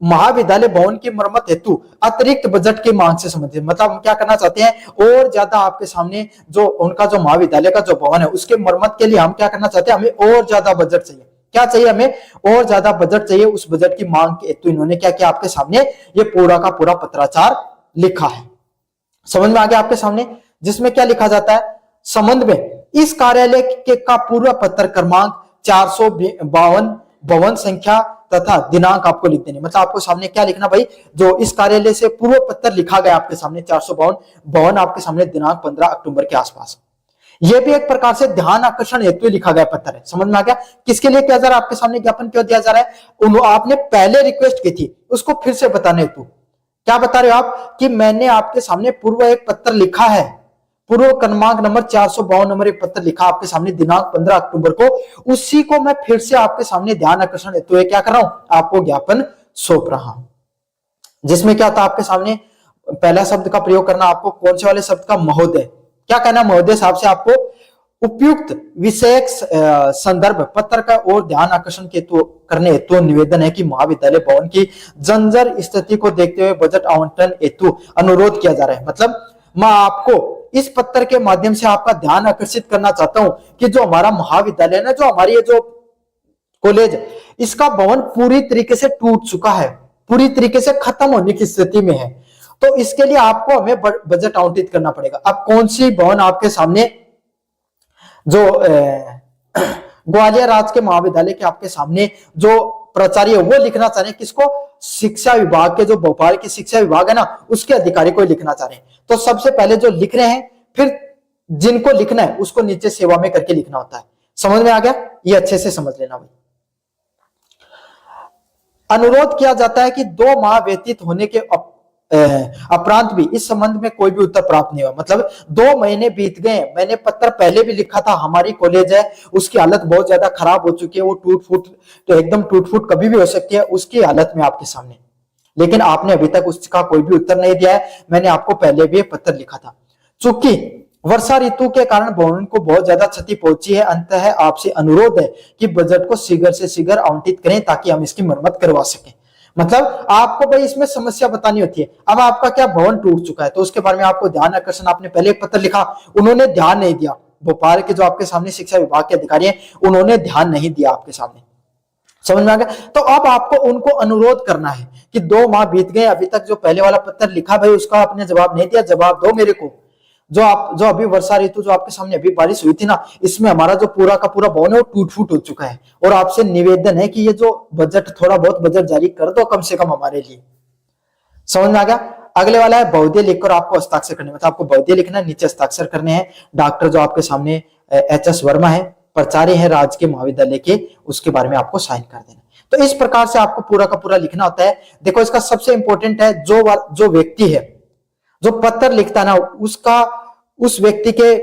महाविद्यालय भवन की मरम्मत हेतु अतिरिक्त बजट की मांग से संबंधित। मतलब हम क्या करना चाहते हैं, और ज्यादा आपके सामने जो उनका जो महाविद्यालय का जो भवन है उसके मरम्मत के लिए हम क्या करना चाहते हैं, हमें और ज्यादा बजट चाहिए। क्या चाहिए, हमें और ज्यादा बजट चाहिए। उस बजट की मांग के हेतु इन्होंने क्या किया, आपके सामने ये पूरा का पूरा पत्राचार लिखा है। समझ में आ गया आपके सामने। जिसमें क्या लिखा जाता है, संबंध में इस कार्यालय के का पूरा पत्र क्रमांक 452 भवन संख्या तथा दिनांक आपको लिख देनी। मतलब आपको सामने क्या लिखना भाई, जो इस कार्यालय से पूर्व पत्र लिखा गया आपके सामने 452 भवन, आपके सामने दिनांक 15 अक्टूबर के आसपास। यह भी एक प्रकार से ध्यान आकर्षण हेतु लिखा गया पत्र है। समझ में आ गया। किसके लिए किया जा रहा है आपके सामने ज्ञापन, क्यों दिया जा रहा है, आपने पहले रिक्वेस्ट की थी उसको फिर से बताने हेतु। क्या बता रहे हो आप, कि मैंने आपके सामने पूर्व एक पत्र लिखा है, पूर्व क्रमांक नंबर 452 नंबर एक पत्र लिखा आपके सामने दिनांक 15 अक्टूबर को, उसी को मैं फिर से आपके सामने ध्यान आकर्षण हेतु क्या कर रहा हूं, आपको ज्ञापन सौंप रहा हूं। जिसमें क्या था आपके सामने, पहला शब्द का प्रयोग करना आपको, कौन से वाले शब्द का, महोदय। क्या कहना, महोदय साहब से आपको उपयुक्त विषयक संदर्भ पत्र का और ध्यान आकर्षण के तो करने हेतु निवेदन है कि महाविद्यालय भवन की जर्जर स्थिति को देखते हुए बजट आवंटन हेतु अनुरोध किया जा रहा है। मतलब मैं आपको इस पत्र के माध्यम से आपका ध्यान आकर्षित करना चाहता हूं कि जो हमारा महाविद्यालय है ना, जो हमारी जो कॉलेज, इसका भवन पूरी तरीके से टूट चुका है, पूरी तरीके से खत्म होने की स्थिति में है। तो इसके लिए आपको हमें बजट आवंटित करना पड़ेगा। अब कौन सी भवन आपके सामने, जो ग्वालियर राजकीय महाविद्यालय के आपके सामने जो प्राचार्य वो लिखना चाह रहे हैं, किसको, शिक्षा विभाग के, जो भोपाल की शिक्षा विभाग है ना उसके अधिकारी को लिखना चाह रहे हैं। तो सबसे पहले जो लिख रहे हैं, फिर जिनको लिखना है उसको नीचे सेवा में करके लिखना होता है। समझ में आ गया, ये अच्छे से समझ लेना भाई। अनुरोध किया जाता है कि 2 माह व्यतीत होने के अपरांत भी इस संबंध में कोई भी उत्तर प्राप्त नहीं हुआ। मतलब 2 महीने बीत गए, मैंने पत्र पहले भी लिखा था, हमारी कॉलेज है उसकी हालत बहुत ज्यादा खराब हो चुकी है, वो टूट फूट तो एकदम टूट फूट कभी भी हो सकती है, उसकी हालत में आपके सामने, लेकिन आपने अभी तक उसका कोई भी उत्तर नहीं दिया है। मैंने आपको पहले भी पत्र लिखा था। चूंकि वर्षा ऋतु के कारण भवन को बहुत ज्यादा क्षति पहुंची है, अंततः आपसे अनुरोध है कि बजट को शीघ्र से शीघ्र आवंटित करें ताकि हम इसकी मरम्मत करवा सकें। मतलब आपको भाई इसमें समस्या बतानी होती है। अब आपका क्या भवन टूट चुका है तो उसके बारे में आपको ध्यान आकर्षण, आपने पहले एक पत्र लिखा, उन्होंने ध्यान नहीं दिया, भोपाल के जो आपके सामने शिक्षा विभाग के अधिकारी हैं उन्होंने ध्यान नहीं दिया आपके सामने, समझ में आ गया। तो अब आपको उनको अनुरोध करना है कि 2 माह बीत गए, अभी तक जो पहले वाला पत्र लिखा भाई उसका आपने जवाब नहीं दिया, जवाब दो मेरे को। जो अभी वर्षा ऋतु जो आपके सामने अभी बारिश हुई थी ना, इसमें हमारा जो पूरा का पूरा भवन है वो टूट फूट हो चुका है, और आपसे निवेदन है कि ये जो बजट, थोड़ा बहुत बजट जारी कर दो कम से कम हमारे लिए। समझ में आ गया। अगले वाला है बहुदय लिखकर आपको हस्ताक्षर करने, मतलब आपको बहुदय लिखना है, नीचे हस्ताक्षर करने हैं। डॉक्टर जो आपके सामने HS वर्मा है, प्राचार्य है राजकीय महाविद्यालय के, उसके बारे में आपको साइन कर देना। तो इस प्रकार से आपको पूरा का पूरा लिखना होता है। देखो इसका सबसे इंपॉर्टेंट है जो व्यक्ति है जो पत्र लिखता है ना, उसका, उस व्यक्ति के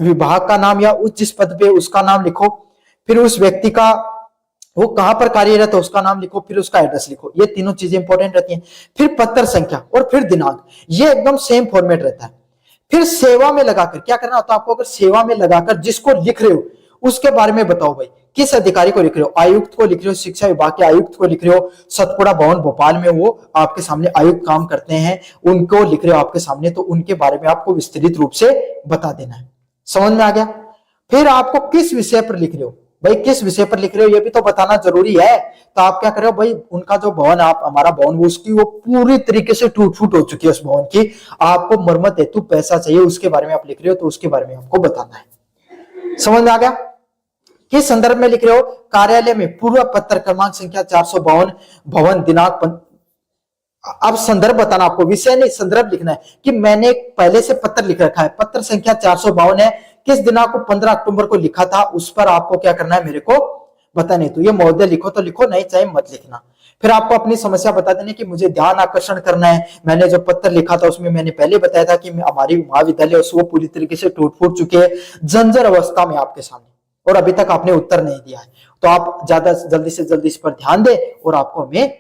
विभाग का नाम या उस जिस पद पे उसका नाम लिखो, फिर उस व्यक्ति का वो कहां पर कार्यरत है उसका नाम लिखो, फिर उसका एड्रेस लिखो। ये तीनों चीजें इंपॉर्टेंट रहती हैं। फिर पत्र संख्या और फिर दिनांक, ये एकदम सेम फॉर्मेट रहता है। फिर सेवा में लगाकर क्या करना होता है आपको, अगर सेवा में लगाकर जिसको लिख रहे हो उसके बारे में बताओ भाई, किस अधिकारी को लिख रहे हो, आयुक्त को लिख रहे हो, शिक्षा विभाग के आयुक्त को लिख रहे हो, सतपुड़ा भवन भोपाल में वो आपके सामने आयुक्त काम करते हैं, उनको लिख रहे हो आपके सामने, तो उनके बारे में आपको विस्तृत रूप से बता देना है। समझ में आ गया। फिर आपको किस विषय पर लिख रहे हो भाई, किस विषय पर लिख रहे हो ये भी तो बताना जरूरी है। तो आप क्या कर रहे हो भाई, उनका जो भवन, आप हमारा भवन, वो उसकी वो पूरी तरीके से टूट फूट हो चुकी है उस भवन की, आपको मरम्मत हेतु पैसा चाहिए, उसके बारे में आप लिख रहे हो, तो उसके बारे में आपको बताना है। समझ में आ गया। किस संदर्भ में लिख रहे हो, कार्यालय में पूर्व पत्र क्रमांक संख्या 452, भवन दिनांक। अब संदर्भ बताना आपको, विषय नहीं संदर्भ लिखना है कि मैंने पहले से पत्र लिख रखा है, पत्र संख्या 452 है, किस दिनांक को 15 अक्टूबर को लिखा था, उस पर आपको क्या करना है मेरे को बता। नहीं तो ये महोदय लिखो तो लिखो, नहीं चाहे मत लिखना। फिर आपको अपनी समस्या बता देने की मुझे ध्यान आकर्षण करना है, मैंने जो पत्र लिखा था उसमें मैंने पहले बताया था कि हमारी महाविद्यालय वो पूरी तरीके से टूट फूट चुके हैं, जर्जर अवस्था में आपके सामने, और अभी तक आपने उत्तर नहीं दिया है। तो आप ज्यादा जल्दी से जल्दी इस पर ध्यान दें और आपको हमें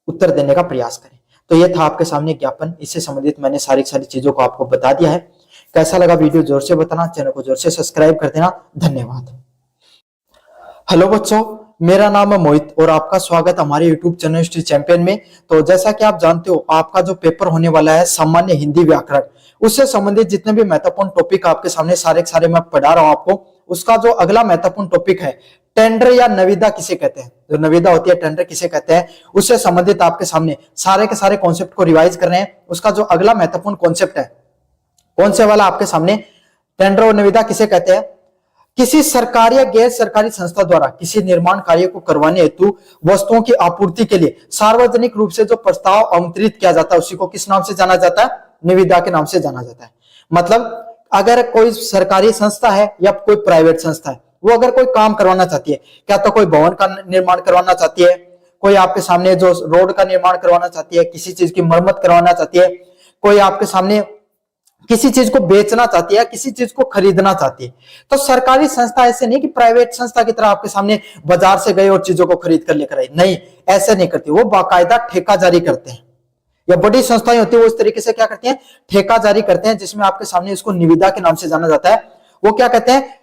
उत्तर देने का प्रयास करें। तो ये था आपके सामने ज्ञापन, इससे संबंधित मैंने सारी चीजों को आपको बता दिया है। कैसा लगा वीडियो जोर से बताना, चैनल को जोर से सब्सक्राइब कर देना। धन्यवाद। हेलो बच्चों, मेरा नाम है मोहित और आपका स्वागत हमारे YouTube चैनल हिस्ट्री चैंपियन में। तो जैसा कि आप जानते हो, आपका जो पेपर होने वाला है सामान्य हिंदी व्याकरण, उससे संबंधित जितने भी महत्वपूर्ण टॉपिक आपके सामने सारे मैं पढ़ा रहा हूं आपको, उसका जो अगला महत्वपूर्ण टॉपिक है टेंडर या निविदा किसे कहते हैं, जो निविदा होती है टेंडर किसे कहते हैं, उससे संबंधित आपके सामने सारे के सारे कॉन्सेप्ट को रिवाइज कर रहे हैं। उसका जो अगला महत्वपूर्ण कॉन्सेप्ट है, कौन से वाला आपके सामने, टेंडर और निविदा किसे कहते हैं, किसी सरकारी या गैर सरकारी संस्था द्वारा किसी निर्माण कार्य को करवाने हेतु वस्तुओं की आपूर्ति के लिए सार्वजनिक रूप से जो प्रस्ताव आमंत्रित किया जाता है उसी को किस नाम से जाना जाता है, निविदा के नाम से जाना जाता है। मतलब अगर कोई सरकारी संस्था है या कोई प्राइवेट संस्था है, वो अगर कोई काम करवाना चाहती है, क्या तो कोई भवन का निर्माण करवाना चाहती है, कोई आपके सामने जो रोड का निर्माण करवाना चाहती है, किसी चीज की मरम्मत करवाना चाहती है, कोई आपके सामने किसी चीज को बेचना चाहती है, किसी चीज को खरीदना चाहती है, तो सरकारी संस्था ऐसे नहीं कि प्राइवेट संस्था की तरह आपके सामने बाजार से गए और चीजों को खरीद कर लेकर आई, नहीं, ऐसे नहीं करती। वो बाकायदा ठेका जारी करते हैं, या बड़ी संस्थाएं होती है वो इस तरीके से क्या करती हैं, ठेका जारी करते हैं, जिसमें आपके सामने इसको निविदा के नाम से जाना जाता है। वो क्या कहते हैं,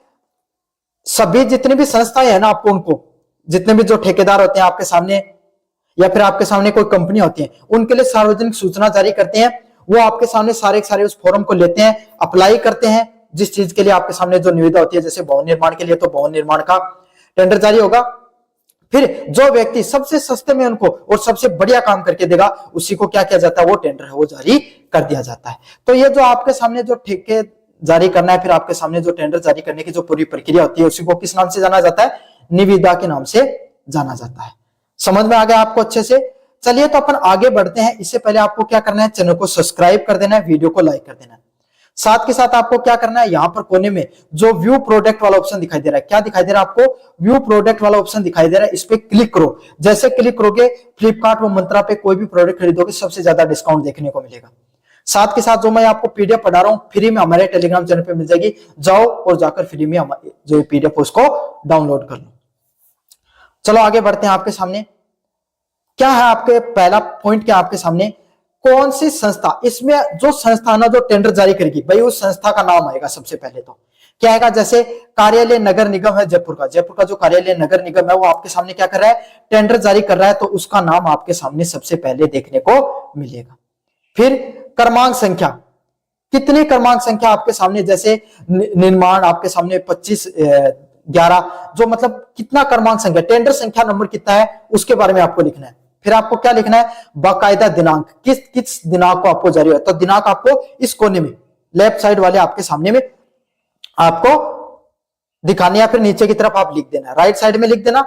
सभी जितनी भी संस्थाएं हैं ना, आपको उनको जितने भी जो ठेकेदार होते हैं आपके सामने, या फिर आपके सामने कोई कंपनी होती है, उनके लिए सार्वजनिक सूचना जारी करते हैं। वो आपके सामने सारे उस फॉर्म को लेते हैं, अप्लाई करते हैं, जिस चीज के लिए आपके सामने जो निविदा होती है, जैसे भवन निर्माण के लिए तो भवन निर्माण का टेंडर जारी होगा। फिर जो व्यक्ति सबसे सस्ते में उनको और सबसे बढ़िया काम करके देगा, उसी को क्या किया जाता है, वो टेंडर है वो जारी कर दिया जाता है। तो ये जो आपके सामने जो ठेके जारी करना है, फिर आपके सामने जो टेंडर जारी करने की जो पूरी प्रक्रिया होती है, उसी को किस नाम से जाना जाता है, निविदा के नाम से जाना जाता है। समझ में आ गया आपको अच्छे से। चलिए तो अपन आगे बढ़ते हैं। इससे पहले आपको क्या करना है, चैनल को सब्सक्राइब कर देना है, वीडियो को लाइक कर देना है। साथ के साथ आपको क्या करना है, यहां पर कोने में जो व्यू प्रोडक्ट वाला ऑप्शन दिखाई दे रहा है, क्या दिखाई दे रहा है आपको, व्यू प्रोडक्ट वाला ऑप्शन दिखाई दे रहा है, इस पे क्लिक करो। जैसे क्लिक करोगे, फ्लिपकार्ट व मंत्रा पे कोई भी प्रोडक्ट खरीदोगे सबसे ज्यादा डिस्काउंट देखने को मिलेगा। साथ के साथ जो मैं आपको पीडीएफ पढ़ा रहा हूं फ्री में हमारे टेलीग्राम चैनल पे मिल जाएगी, जाओ और जाकर फ्री में हमारे जो पीडीएफ उसको डाउनलोड कर लो। चलो आगे बढ़ते हैं। आपके सामने क्या है, आपके पहला पॉइंट क्या आपके सामने, कौन सी संस्था, इसमें जो संस्था ना जो टेंडर जारी करेगी भाई उस संस्था का नाम आएगा सबसे पहले। तो क्या आएगा, जैसे कार्यालय नगर निगम है जयपुर का, जयपुर का जो कार्यालय नगर निगम है वो आपके सामने क्या कर रहा है, टेंडर जारी कर रहा है, तो उसका नाम आपके सामने सबसे पहले देखने को मिलेगा। फिर क्रमांक संख्या, कितनी क्रमांक संख्या आपके सामने, जैसे निर्माण आपके सामने 25/11, जो मतलब कितना क्रमांक संख्या, टेंडर संख्या नंबर कितना है उसके बारे में आपको लिखना है। फिर आपको क्या लिखना है, बाकायदा दिनांक, किस किस दिनांक को आपको जारी हुआ, तो दिनांक आपको इस कोने में लेफ्ट साइड वाले आपके सामने में आपको दिखाने, या फिर नीचे की तरफ आप लिख देना, राइट साइड में लिख देना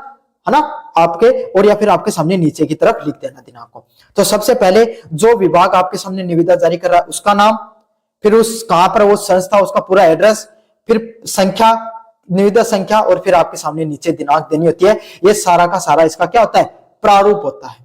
है ना आपके, और या फिर आपके सामने नीचे की तरफ लिख देना दिनांक को। तो सबसे पहले जो विभाग आपके सामने निविदा जारी कर रहा है उसका नाम, फिर उस कहां पर वो संस्था उसका पूरा एड्रेस, फिर संख्या, निविदा संख्या, और फिर आपके सामने नीचे दिनांक देनी होती है। ये सारा का सारा इसका क्या होता है, प्रारूप होता है।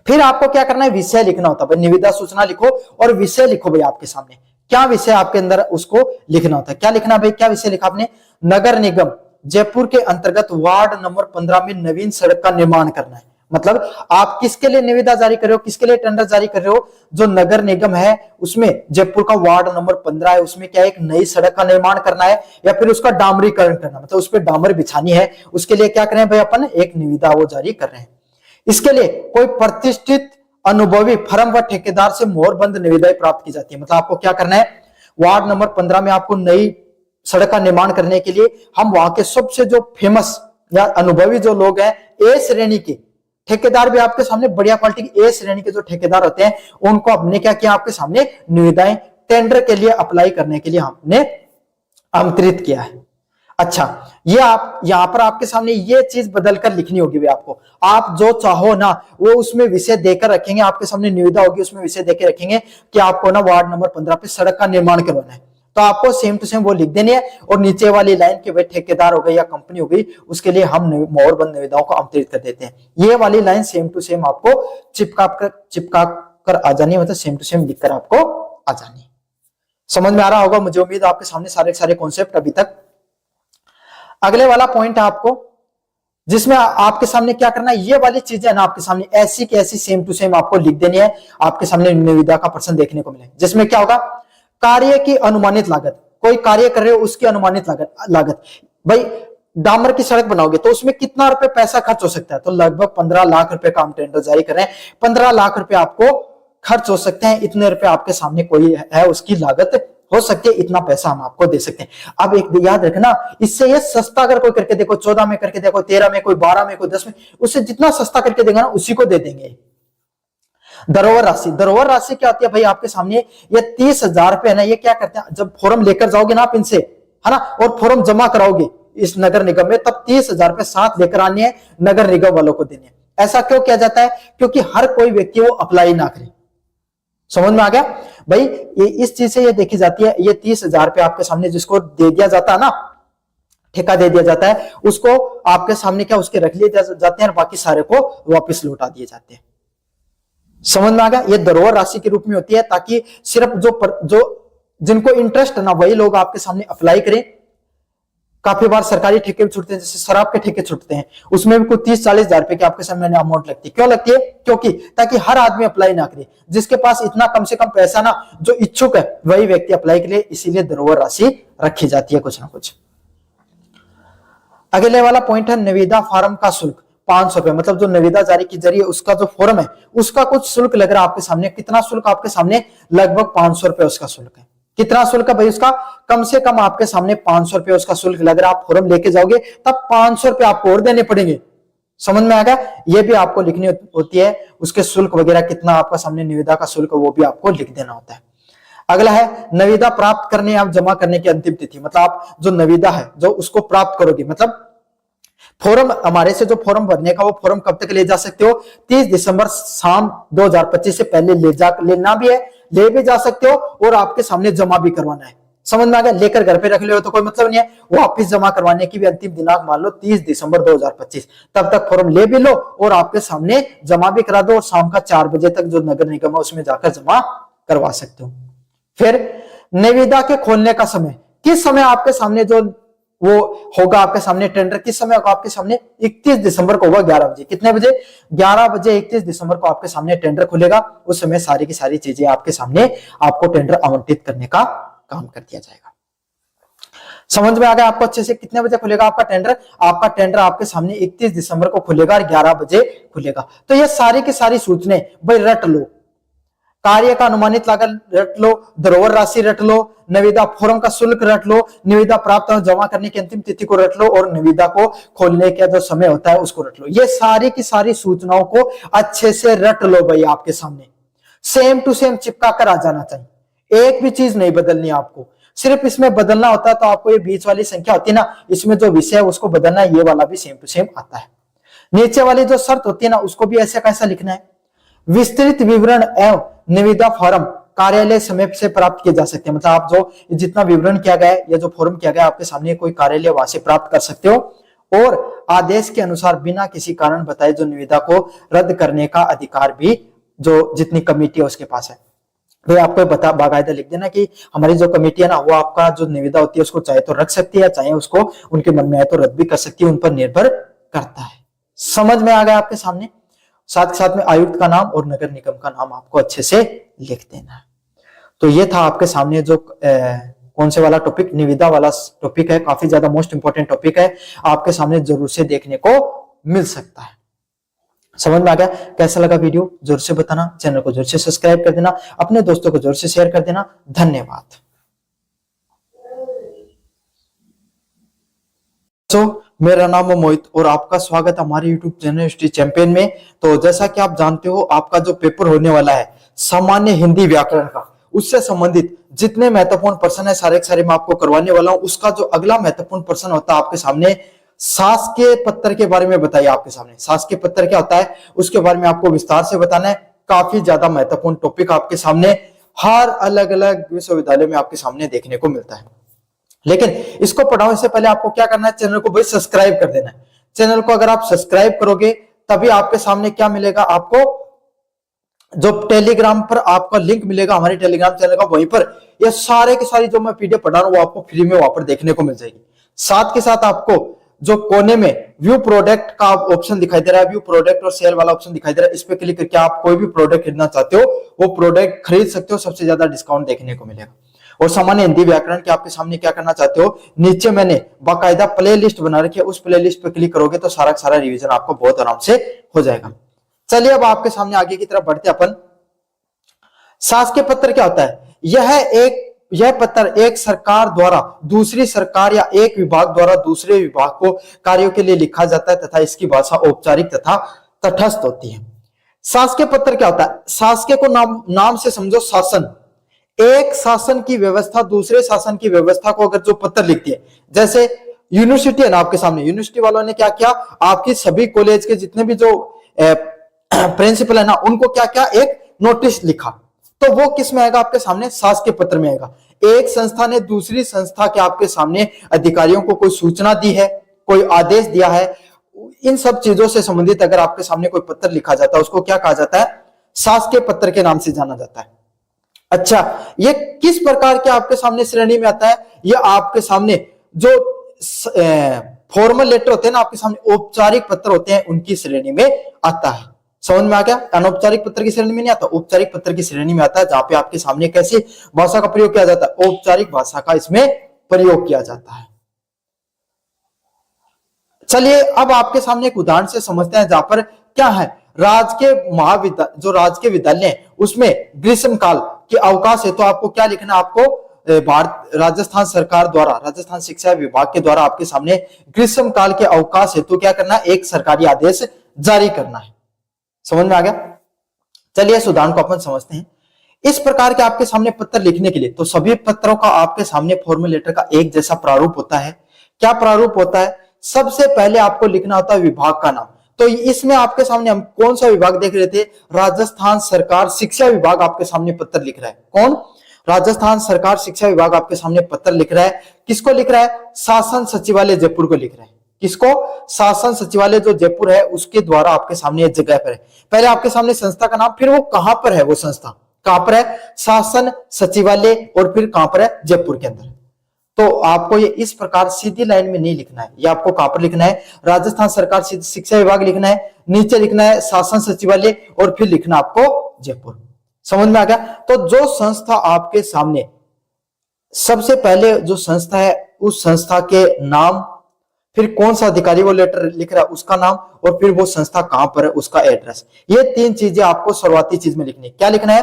फिर आपको क्या करना है, विषय लिखना होता है भाई, निविदा सूचना लिखो और विषय लिखो भाई, आपके सामने क्या विषय आपके अंदर उसको लिखना होता है। क्या लिखना भाई, क्या विषय लिखा आपने, नगर निगम जयपुर के अंतर्गत वार्ड नंबर 15 में नवीन सड़क का निर्माण करना है। मतलब आप किसके लिए निविदा जारी कर रहे हो, किसके लिए टेंडर जारी कर रहे हो, जो नगर निगम है उसमें जयपुर का वार्ड नंबर 15 है, उसमें क्या एक नई सड़क का निर्माण करना है, या फिर उसका डामरीकरण करना, मतलब उस पर डामर बिछानी है, उसके लिए क्या करें भाई, अपन एक निविदा वो जारी कर रहे हैं। इसके लिए कोई प्रतिष्ठित अनुभवी फर्म व ठेकेदार से मोहरबंद निविदाएं प्राप्त की जाती है। मतलब आपको क्या करना है, वार्ड नंबर 15 में आपको नई सड़क का निर्माण करने के लिए हम वहां के सबसे जो फेमस या अनुभवी जो लोग हैं, ए श्रेणी के ठेकेदार भी आपके सामने, बढ़िया क्वालिटी के ए श्रेणी के जो ठेकेदार होते हैं, उनको हमने क्या किया, आपके सामने निविदाएं टेंडर के लिए अप्लाई करने के लिए हमने आमंत्रित किया है। अच्छा, ये आप यहां पर आपके सामने ये चीज बदलकर लिखनी होगी भी आपको, आप जो चाहो ना वो उसमें विषय देकर रखेंगे, आपके सामने निविदा होगी उसमें विषय देकर रखेंगे कि आपको ना वार्ड नंबर 15 पे सड़क का निर्माण करवाना है, तो आपको सेम टू सेम वो लिख देनी है। और नीचे वाली लाइन के भाई ठेकेदार हो गई या कंपनी हो गई, उसके लिए हम मोहरबंद निविदाओं को आमंत्रित कर देते हैं। ये वाली लाइन सेम टू सेम आपको चिपका कर आ जानी, मतलब सेम टू सेम लिखकर आपको आ जानी। समझ में आ रहा होगा मुझे उम्मीद, आपके सामने सारे कॉन्सेप्ट अभी तक। अगले वाला पॉइंट है आपको, जिसमें आपके सामने क्या करना है, ये वाली चीजें ना आपके सामने ऐसी की ऐसी सेम टू सेम आपको लिख देनी है। आपके सामने निविदा का प्रश्न देखने को मिले, जिसमें क्या होगा, कार्य की अनुमानित लागत, कोई कार्य कर रहे हो उसकी अनुमानित लागत भाई, डामर की सड़क बनाओगे तो उसमें कितना रुपए पैसा खर्च हो सकता है, तो लगभग 15 लाख रुपए का हम टेंडर जारी कर रहे हैं, 15 लाख रुपए आपको खर्च हो सकते हैं, इतने रुपए आपके सामने कोई है उसकी लागत हो सकती है, इतना पैसा हम आपको दे सकते हैं। अब एक याद रखना, इससे ये सस्ता अगर कोई करके देखो, 14 में करके देखो, 13 में, कोई 12 में, कोई 10 में, उससे जितना सस्ता करके देगा ना उसी को दे देंगे। धरोहर राशि, धरोहर राशि क्या होती है भाई, आपके सामने ये 30,000 रुपए है ना, ये क्या करते हैं, जब फॉर्म लेकर जाओगे ना आप इनसे, है ना, और फॉर्म जमा कराओगे इस नगर निगम में, तब 30,000 रुपए साथ लेकर आने हैं, नगर निगम वालों को देने। ऐसा क्यों किया जाता है, क्योंकि हर कोई व्यक्ति वो अप्लाई ना करे। समझ में आ गया भाई, ये इस चीज से ये देखी जाती है, ये 30,000 रुपए आपके सामने जिसको दे दिया जाता है ना, ठेका दे दिया जाता है, उसको आपके सामने क्या उसके रख लिए जाते हैं और बाकी सारे को वापस लौटा दिए जाते हैं। समझ में आ गया, ये धरोहर राशि के रूप में होती है, ताकि सिर्फ जो जिनको इंटरेस्ट है ना वही लोग आपके सामने अप्लाई करें। काफी बार सरकारी ठेके भी छूटते हैं, जैसे शराब के ठेके छूटते हैं, उसमें भी कुछ 30-40 हजार रुपए की आपके सामने अमाउंट लगती है। क्यों लगती है, क्योंकि ताकि हर आदमी अप्लाई ना करे, जिसके पास इतना कम से कम पैसा ना, जो इच्छुक है वही व्यक्ति अप्लाई करे, इसीलिए धरोहर राशि रखी जाती है कुछ ना कुछ। अगले वाला पॉइंट है निविदा फार्म का शुल्क, 500 रुपए, मतलब जो निविदा जारी की जरिए उसका जो फॉर्म है उसका कुछ शुल्क लग रहा है आपके सामने। कितना शुल्क आपके सामने, लगभग 500 रुपए उसका शुल्क है। कितना शुल्क है भाई उसका, कम से कम आपके सामने 500 रुपए उसका शुल्क लग रहा है। आप फॉर्म लेके जाओगे तब 500 रुपए आपको और देने पड़ेंगे। समझ में आ गया, ये भी आपको लिखनी होती है, उसके शुल्क वगैरह कितना आपका सामने निविदा का शुल्क वो भी आपको लिख देना होता है। अगला है निविदा प्राप्त करने या जमा करने की अंतिम तिथि, मतलब आप जो निविदा है जो उसको प्राप्त करोगे, मतलब फॉर्म हमारे से जो फॉर्म भरने का, वो फॉर्म कब तक ले जा सकते हो, 30 दिसंबर शाम 2025 से पहले लेना भी है, ले भी जा सकते हो, और आपके सामने जमा भी करवाना है। समझ में आ गया, लेकर घर पे रख ले हो तो कोई मतलब नहीं है, वापस जमा करवाने की भी अंतिम दिनांक मान लो 30 दिसंबर 2025, तब तक फॉर्म ले भी लो और आपके सामने जमा भी करा दो, और शाम का 4 बजे तक जो नगर निगम है उसमें जाकर जमा करवा सकते हो। फिर निविदा के खोलने का समय, किस समय आपके सामने जो वो होगा आपके सामने टेंडर किस समय होगा आपके सामने 31 दिसंबर को होगा 11 बजे। कितने बजे? 11 बजे 31 दिसंबर को आपके सामने टेंडर खुलेगा। उस समय सारी की सारी चीजें आपके सामने आपको टेंडर आवंटित करने का काम कर दिया जाएगा। समझ में आ गया आपको अच्छे से? कितने बजे खुलेगा आपका टेंडर? आपका टेंडर आपके सामने 31 दिसंबर को खुलेगा और 11 बजे खुलेगा। तो ये सारी की सारी सूचनाएं भाई रट लो। कार्य का अनुमानित लागत रट लो, धरोहर राशि रट लो, निविदा फॉर्म का शुल्क रट लो, निविदा प्राप्त और जमा करने की अंतिम तिथि को रट लो और निविदा को खोलने का जो समय होता है उसको रट लो। ये सारी की सारी सूचनाओं को अच्छे से रट लो भाई। आपके सामने सेम टू सेम चिपका कर आ जाना चाहिए। एक भी चीज नहीं बदलनी आपको। सिर्फ इसमें बदलना होता है तो आपको ये बीच वाली संख्या होती है ना, इसमें जो विषय है उसको बदलना है, ये वाला भी सेम टू सेम आता है। नीचे वाली जो शर्त होती है ना उसको भी ऐसा कैसा लिखना है, विस्तृत विवरण एवं निविदा फॉर्म कार्यालय समय से प्राप्त किए जा सकते हैं। मतलब आप जो जितना विवरण किया गया है या जो फॉर्म किया गया है आपके सामने कोई कार्यालय वहां से प्राप्त कर सकते हो। और आदेश के अनुसार बिना किसी कारण बताए जो निविदा को रद्द करने का अधिकार भी जो जितनी कमेटी है उसके पास है। भाई आपको बता बाकायदा लिख देना कि हमारी जो कमेटी है ना वो आपका जो निविदा होती है उसको चाहे तो रख सकती है, चाहे उसको उनके मन में आए तो रद्द भी कर सकती है, उन पर निर्भर करता है। समझ में आ गया आपके सामने? साथ के साथ में आयुक्त का नाम और नगर निगम का नाम आपको अच्छे से लिख देना है। तो ये था आपके सामने जो कौन से वाला टॉपिक, निविदा वाला टॉपिक है। काफी ज्यादा मोस्ट इंपोर्टेंट टॉपिक है, आपके सामने जरूर से देखने को मिल सकता है। समझ में आ गया? कैसा लगा वीडियो जोर से बताना, चैनल को जोर से सब्सक्राइब कर देना, अपने दोस्तों को जोर से शेयर कर देना। धन्यवाद। मेरा नाम है मोहित और आपका स्वागत है हमारे YouTube चैनल हिस्ट्री चैंपियन में। तो जैसा कि आप जानते हो आपका जो पेपर होने वाला है सामान्य हिंदी व्याकरण का, उससे संबंधित जितने महत्वपूर्ण प्रश्न है सारे के सारे मैं आपको करवाने वाला हूं। उसका जो अगला महत्वपूर्ण प्रश्न होता है आपके सामने शासकीय पत्र के बारे में बताइए। आपके सामने शासकीय पत्र क्या होता है उसके बारे में आपको विस्तार से बताना है। काफी ज्यादा महत्वपूर्ण टॉपिक आपके सामने हर अलग अलग विश्वविद्यालय में आपके सामने देखने को मिलता है। लेकिन इसको पढ़ाने से पहले आपको क्या करना है, चैनल को भाई सब्सक्राइब कर देना है। चैनल को अगर आप सब्सक्राइब करोगे तभी आपके सामने क्या मिलेगा, आपको जो टेलीग्राम पर आपका लिंक मिलेगा हमारे टेलीग्राम चैनल का, वहीं पर ये सारे के सारी जो मैं पीडीएफ पढ़ा रहा हूं वो आपको फ्री में वहां पर देखने को मिल जाएगी। साथ के साथ आपको जो कोने में व्यू प्रोडक्ट का ऑप्शन दिखाई दे रहा है, व्यू प्रोडक्ट और सेल वाला ऑप्शन दिखाई दे रहा है, इस पे क्लिक करके आप कोई भी प्रोडक्ट खरीदना चाहते हो वो प्रोडक्ट खरीद सकते हो, सबसे ज्यादा डिस्काउंट देखने को मिलेगा। और सामान्य हिंदी व्याकरण के आपके सामने क्या करना चाहते हो, नीचे मैंने बाकायदा प्ले लिस्ट बना रखी है, उस प्ले लिस्ट पे क्लिक करोगे तो सारा सारा रिवीजन आपको बहुत आराम से हो जाएगा। चलिए अब आपके सामने आगे की तरफ बढ़ते अपन। शासकीय पत्र क्या होता है? यह पत्र एक सरकार द्वारा दूसरी सरकार या एक विभाग द्वारा दूसरे विभाग को कार्यों के लिए लिखा जाता है तथा इसकी भाषा औपचारिक तथा तटस्थ होती है। शासकीय पत्र क्या होता है? शासकीय को नाम से समझो शासन। एक शासन की व्यवस्था दूसरे शासन की व्यवस्था को अगर जो पत्र लिखती है, जैसे यूनिवर्सिटी है ना आपके सामने, यूनिवर्सिटी वालों ने क्या किया, आपकी सभी कॉलेज के जितने भी जो प्रिंसिपल है ना उनको क्या क्या एक नोटिस लिखा, तो वो किस में आएगा आपके सामने, शासकीय पत्र में आएगा। एक संस्था ने दूसरी संस्था के आपके सामने अधिकारियों को कोई सूचना दी है, कोई आदेश दिया है, इन सब चीजों से संबंधित अगर आपके सामने कोई पत्र लिखा जाता है उसको क्या कहा जाता है, शासकीय पत्र के नाम से जाना जाता है। अच्छा, ये किस प्रकार के आपके सामने श्रेणी में आता है? ये आपके सामने जो फॉर्मल लेटर होते हैं ना आपके सामने, औपचारिक पत्र होते हैं, उनकी श्रेणी में आता है। समझ में आ गया? अनौपचारिक पत्र की श्रेणी में नहीं आता, औपचारिक पत्र की श्रेणी में आता है, जहां पे आपके सामने कैसी भाषा का प्रयोग किया जाता है, औपचारिक भाषा का इसमें प्रयोग किया जाता है। चलिए अब आपके सामने एक उदाहरण से समझते हैं, जहां पर क्या है, जो राजकीय विद्यालय है उसमें ग्रीष्म काल के अवकाश है, तो आपको क्या लिखना है, आपको राजस्थान सरकार द्वारा, राजस्थान शिक्षा विभाग के द्वारा आपके सामने ग्रीष्म काल के अवकाश है तो क्या करना है, एक सरकारी आदेश जारी करना है। समझ में आ गया? चलिए इस उदाहरण को अपन समझते हैं। इस प्रकार के आपके सामने पत्र लिखने के लिए तो सभी पत्रों का आपके सामने फॉर्मल लेटर का एक जैसा प्रारूप होता है। क्या प्रारूप होता है? सबसे पहले आपको लिखना होता है विभाग का नाम। तो इसमें आपके सामने हम कौन सा विभाग देख रहे थे, राजस्थान सरकार शिक्षा विभाग आपके सामने पत्र लिख रहा है। कौन? राजस्थान सरकार शिक्षा विभाग आपके सामने पत्र लिख रहा है। किसको लिख रहा है? शासन सचिवालय जयपुर को लिख रहा है। किसको? शासन सचिवालय जो जयपुर है उसके द्वारा आपके सामने एक जगह पर है। पहले आपके सामने संस्था का नाम, फिर वो कहां पर है, वो संस्था कहां पर है, शासन सचिवालय, और फिर कहां पर है, जयपुर के अंदर। तो आपको ये इस प्रकार सीधी लाइन में नहीं लिखना है, ये आपको कहां पर लिखना है, राजस्थान सरकार शिक्षा विभाग लिखना है, नीचे लिखना है शासन सचिवालय और फिर लिखना आपको जयपुर। समझ में आ गया। तो जो संस्था आपके सामने सबसे पहले जो संस्था है उस संस्था के नाम, फिर कौन सा अधिकारी वो लेटर लिख रहा है उसका नाम, और फिर वो संस्था कहां पर है उसका एड्रेस, ये तीन चीजें आपको शुरुआती चीज में लिखनी है। क्या लिखना है,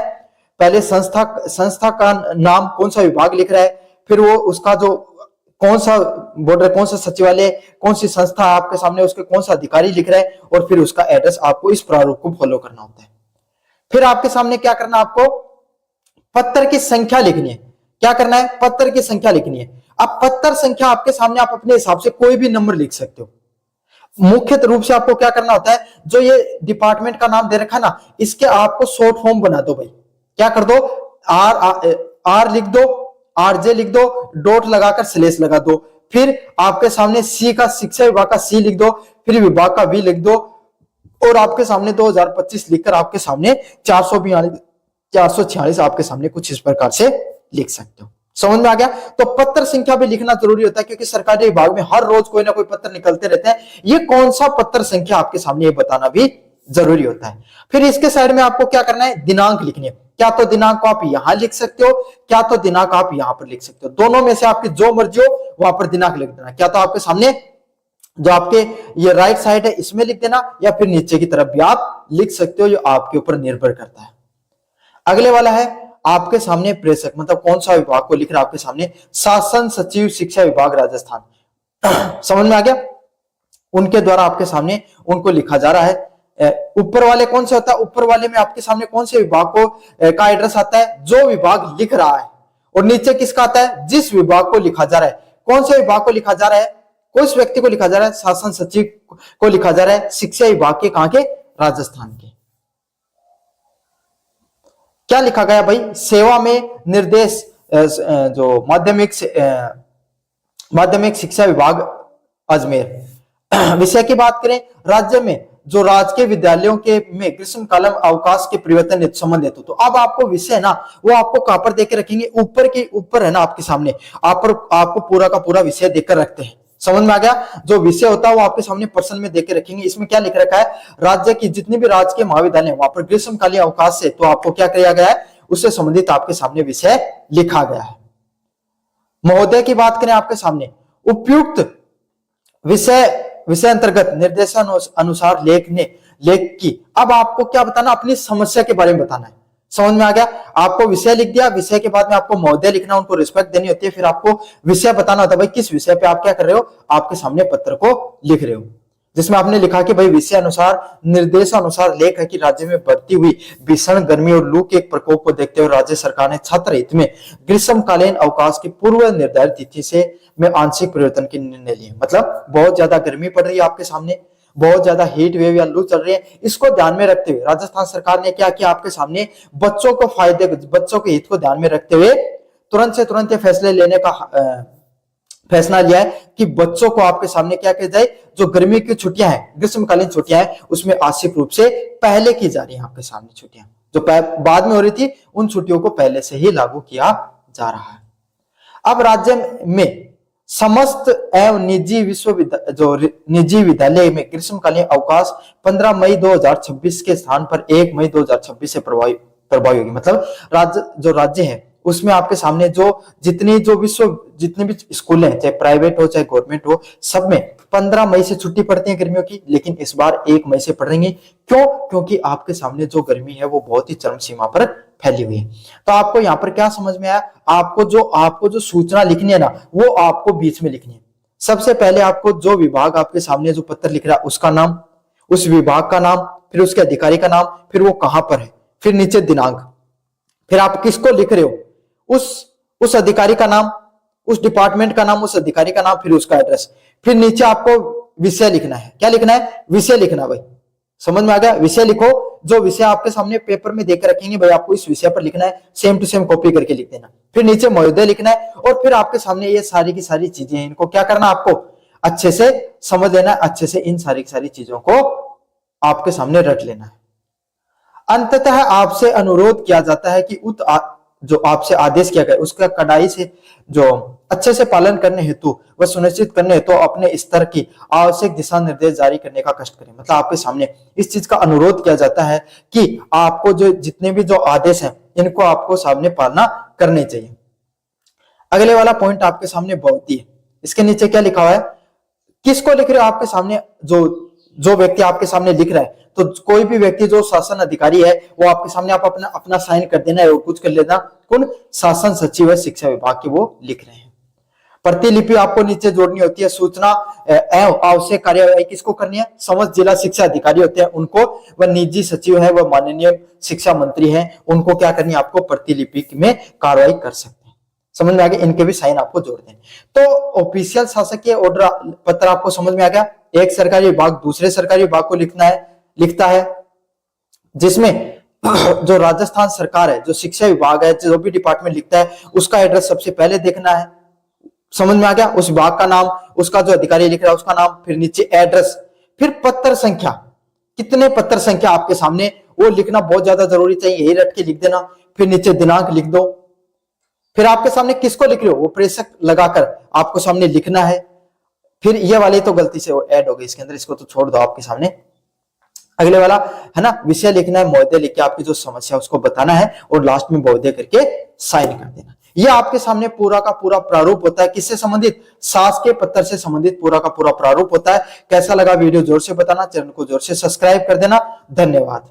पहले संस्था का नाम, कौन सा विभाग लिख रहा है, फिर वो उसका जो कौन सा बॉर्डर, कौन सा सचिवालय, कौन सी संस्था आपके सामने, उसके कौन सा अधिकारी लिख रहा है, और फिर उसका एड्रेस। आपको इस प्रारूप को फॉलो करना होता है। फिर आपके सामने क्या करना, आपको पत्र की संख्या लिखनी है। क्या करना है, पत्र की संख्या लिखनी है। अब पत्र संख्या आपके सामने आप अपने हिसाब से कोई भी नंबर लिख सकते हो। मुख्य रूप से आपको क्या करना होता है, जो ये डिपार्टमेंट का नाम दे रखा ना, इसके आपको शॉर्ट फॉर्म बना दो भाई। क्या कर दो, आर लिख दो, आरजे लिख दो, डॉट लगाकर स्लेश लगा दो। फिर आपके सामने सी का, शिक्षा विभाग का सी लिख दो, फिर विभाग का वी लिख दो, और आपके सामने 2025 लिखकर आपके सामने 446 आपके सामने कुछ इस प्रकार से लिख सकते हो। समझ में आ गया। तो पत्र संख्या भी लिखना जरूरी होता है, क्योंकि सरकारी विभाग में हर रोज कोई ना कोई पत्र निकलते रहते हैं। ये कौन सा पत्र संख्या आपके सामने, ये बताना भी जरूरी होता है। फिर इसके साइड में आपको क्या करना है, दिनांक लिखनी है। क्या तो दिनांक को आप यहां लिख सकते हो, क्या तो दिनांक आप यहां पर लिख सकते हो। दोनों में से आपकी जो मर्जी हो वहां पर दिनांक लिख देना। क्या तो आपके सामने जो आपके ये राइट साइड है इसमें लिख देना, या फिर नीचे की तरफ भी आप लिख सकते हो, जो आपके ऊपर निर्भर करता है। अगले वाला है आपके सामने प्रेषक, मतलब कौन सा विभाग को लिख रहा है आपके सामने, शासन सचिव शिक्षा विभाग राजस्थान। समझ में आ गया। उनके द्वारा आपके सामने उनको लिखा जा रहा है। ऊपर वाले कौन से होता है, ऊपर वाले में आपके सामने कौन से विभाग को का एड्रेस आता है, जो विभाग लिख रहा है, और नीचे किसका आता है, जिस विभाग को लिखा जा रहा है। कौन से विभाग को लिखा जा रहा है, किस व्यक्ति को लिखा जा रहा है, शासन सचिव को लिखा जा रहा है, शिक्षा विभाग के, कहां के, राजस्थान के। क्या लिखा गया भाई, सेवा में निर्देश जो माध्यमिक शिक्षा विभाग अजमेर। विषय की बात करें, राज्य में जो राजकीय विद्यालयों के में ग्रीष्मकालीन अवकाश के परिवर्तन संबंध हेतु, तो अब आपको विषय ना वो आपको कहां पर देकर रखेंगे, ऊपर के ऊपर है ना आपके सामने, आपको पूरा का पूरा विषय देकर रखते हैं। समझ में आ गया। जो विषय होता है वो आपके सामने प्रश्न में देके रखेंगे। इसमें क्या लिख रखा है, राज्य की जितनी भी राजकीय महाविद्यालय वहां पर ग्रीष्मकालीन अवकाश से, तो आपको क्या किया गया है, उससे संबंधित आपके सामने विषय लिखा गया है। महोदय की बात करें आपके सामने, उपयुक्त विषय अंतर्गत निर्देशानुसार लेख की, अब आपको क्या बताना, अपनी समस्या के बारे में बताना है। समझ में आ गया। आपको विषय लिख दिया, विषय के बाद में आपको महोदय लिखना, उनको रिस्पेक्ट देनी होती है। फिर आपको विषय बताना होता है, भाई किस विषय पे आप क्या कर रहे हो, आपके सामने पत्र को लिख रहे हो, जिसमें आपने लिखा कि भाई विषय अनुसार निर्देशानुसार लेख है कि राज्य में बढ़ती हुई भीषण गर्मी और लू के प्रकोप को देखते हुए राज्य सरकार ने छात्र हित में ग्रीष्मकालीन अवकाश की पूर्व निर्धारित तिथि से में आंशिक परिवर्तन के निर्णय लिए। मतलब बहुत ज्यादा गर्मी पड़ रही है आपके सामने, बहुत ज्यादा हीट वेव या लू चल रही है, इसको ध्यान में रखते हुए राजस्थान सरकार ने क्या किया, आपके सामने बच्चों के हित को ध्यान में रखते हुए तुरंत से तुरंत फैसले लेने का फैसला लिया है कि बच्चों को आपके सामने क्या किया जाए, जो गर्मी की छुट्टियां हैं, ग्रीष्मकालीन छुट्टियां हैं, उसमें आंशिक रूप से पहले की जा रही है आपके सामने छुट्टियां, जो बाद में हो रही थी उन छुट्टियों को पहले से ही लागू किया जा रहा है। अब राज्य में समस्त एवं निजी विद्यालय में ग्रीष्मकालीन अवकाश 15 मई 2026 के स्थान पर 1 मई 2026 से प्रभावी होगी। मतलब राज्य है उसमें आपके सामने जितनी भी स्कूल हैं, चाहे प्राइवेट हो चाहे गवर्नमेंट हो, सब में 15 मई से छुट्टी पड़ती है गर्मियों की, लेकिन इस बार 1 मई से पड़ रही है। क्यों? क्योंकि आपके सामने जो गर्मी है वो बहुत ही चरम सीमा पर फैली हुई है। तो आपको यहाँ पर क्या समझ में आया, आपको जो सूचना लिखनी है ना, वो आपको बीच में लिखनी है। सबसे पहले आपको जो विभाग आपके सामने जो पत्र लिख रहा है उसका नाम, उस विभाग का नाम, फिर उसके अधिकारी का नाम, फिर वो कहां पर है, फिर नीचे दिनांक, फिर आप किसको लिख रहे हो, उस अधिकारी का नाम, उस डिपार्टमेंट का नाम, उस अधिकारी का नाम, फिर उसका एड्रेस, फिर नीचे आपको विषय लिखना है। क्या लिखना है? विषय लिखना। भाई समझ में आ गया। विषय लिखो, जो विषय आपके सामने पेपर में देकर रखेंगे भाई आपको इस विषय पर लिखना है, सेम टू सेम कॉपी करके लिख देना। फिर नीचे महोदय लिखना है, और फिर आपके सामने ये सारी की सारी चीजें हैं, इनको क्या करना, आपको अच्छे से समझ लेना है, अच्छे से इन सारी की सारी चीजों को आपके सामने रख लेना है। अंततः आपसे अनुरोध किया जाता है कि जो आपसे आदेश किया गया उसका कड़ाई से जो अच्छे से पालन करने हेतु वह सुनिश्चित करने हेतु अपने स्तर की आवश्यक दिशा निर्देश जारी करने का कष्ट करें। मतलब आपके सामने इस चीज का अनुरोध किया जाता है कि आपको जो जितने भी जो आदेश हैं इनको आपको सामने पालना करनी चाहिए। अगले वाला पॉइंट आपके सामने बहुती है। इसके नीचे क्या लिखा हुआ है, किसको लिख रहे हो आपके सामने, जो व्यक्ति आपके सामने लिख रहा है, तो कोई भी व्यक्ति जो शासन अधिकारी है वो आपके सामने आप अपना साइन कर देना है और कुछ कर लेना। कौन? शासन सचिव है शिक्षा विभाग के, वो लिख रहे हैं। प्रतिलिपि आपको नीचे जोड़नी होती है। सूचना एवं आवश्यक कार्यवाही किसको करनी है? समस्त जिला शिक्षा अधिकारी होते हैं उनको, वह निजी सचिव है, वह माननीय शिक्षा मंत्री है, उनको क्या करनी है? आपको प्रतिलिपि में कार्रवाई कर सकते हैं। समझ में आ गया? इनके भी साइन आपको जोड़ दें। तो ऑफिशियल शासकीय ऑर्डर पत्र आपको समझ में आ गया। एक सरकारी विभाग दूसरे सरकारी विभाग को लिखता है, जिसमें जो राजस्थान सरकार है, जो शिक्षा विभाग है, जो भी डिपार्टमेंट लिखता है उसका एड्रेस सबसे पहले देखना है। समझ में आ गया? उस विभाग का नाम, उसका जो अधिकारी लिख रहा है उसका नाम, फिर नीचे एड्रेस, फिर पत्र संख्या, कितने पत्र संख्या आपके सामने, वो लिखना बहुत ज्यादा जरूरी चाहिए, यही रट के लिख देना। फिर नीचे दिनांक लिख दो। फिर आपके सामने किसको लिख रहे हो वो प्रेषक लगाकर आपको सामने लिखना है। फिर ये वाली तो गलती से ऐड हो गई इसके अंदर, इसको तो छोड़ दो आपके सामने। अगले वाला है ना, विषय लिखना है, महोदय लिख के आपकी जो समस्या उसको बताना है और लास्ट में महोदय करके साइन कर देना। ये आपके सामने पूरा का पूरा प्रारूप होता है। किससे संबंधित? शासकीय पत्र से संबंधित पूरा का पूरा प्रारूप होता है। कैसा लगा वीडियो जोर से बताना, चैनल को जोर से सब्सक्राइब कर देना। धन्यवाद।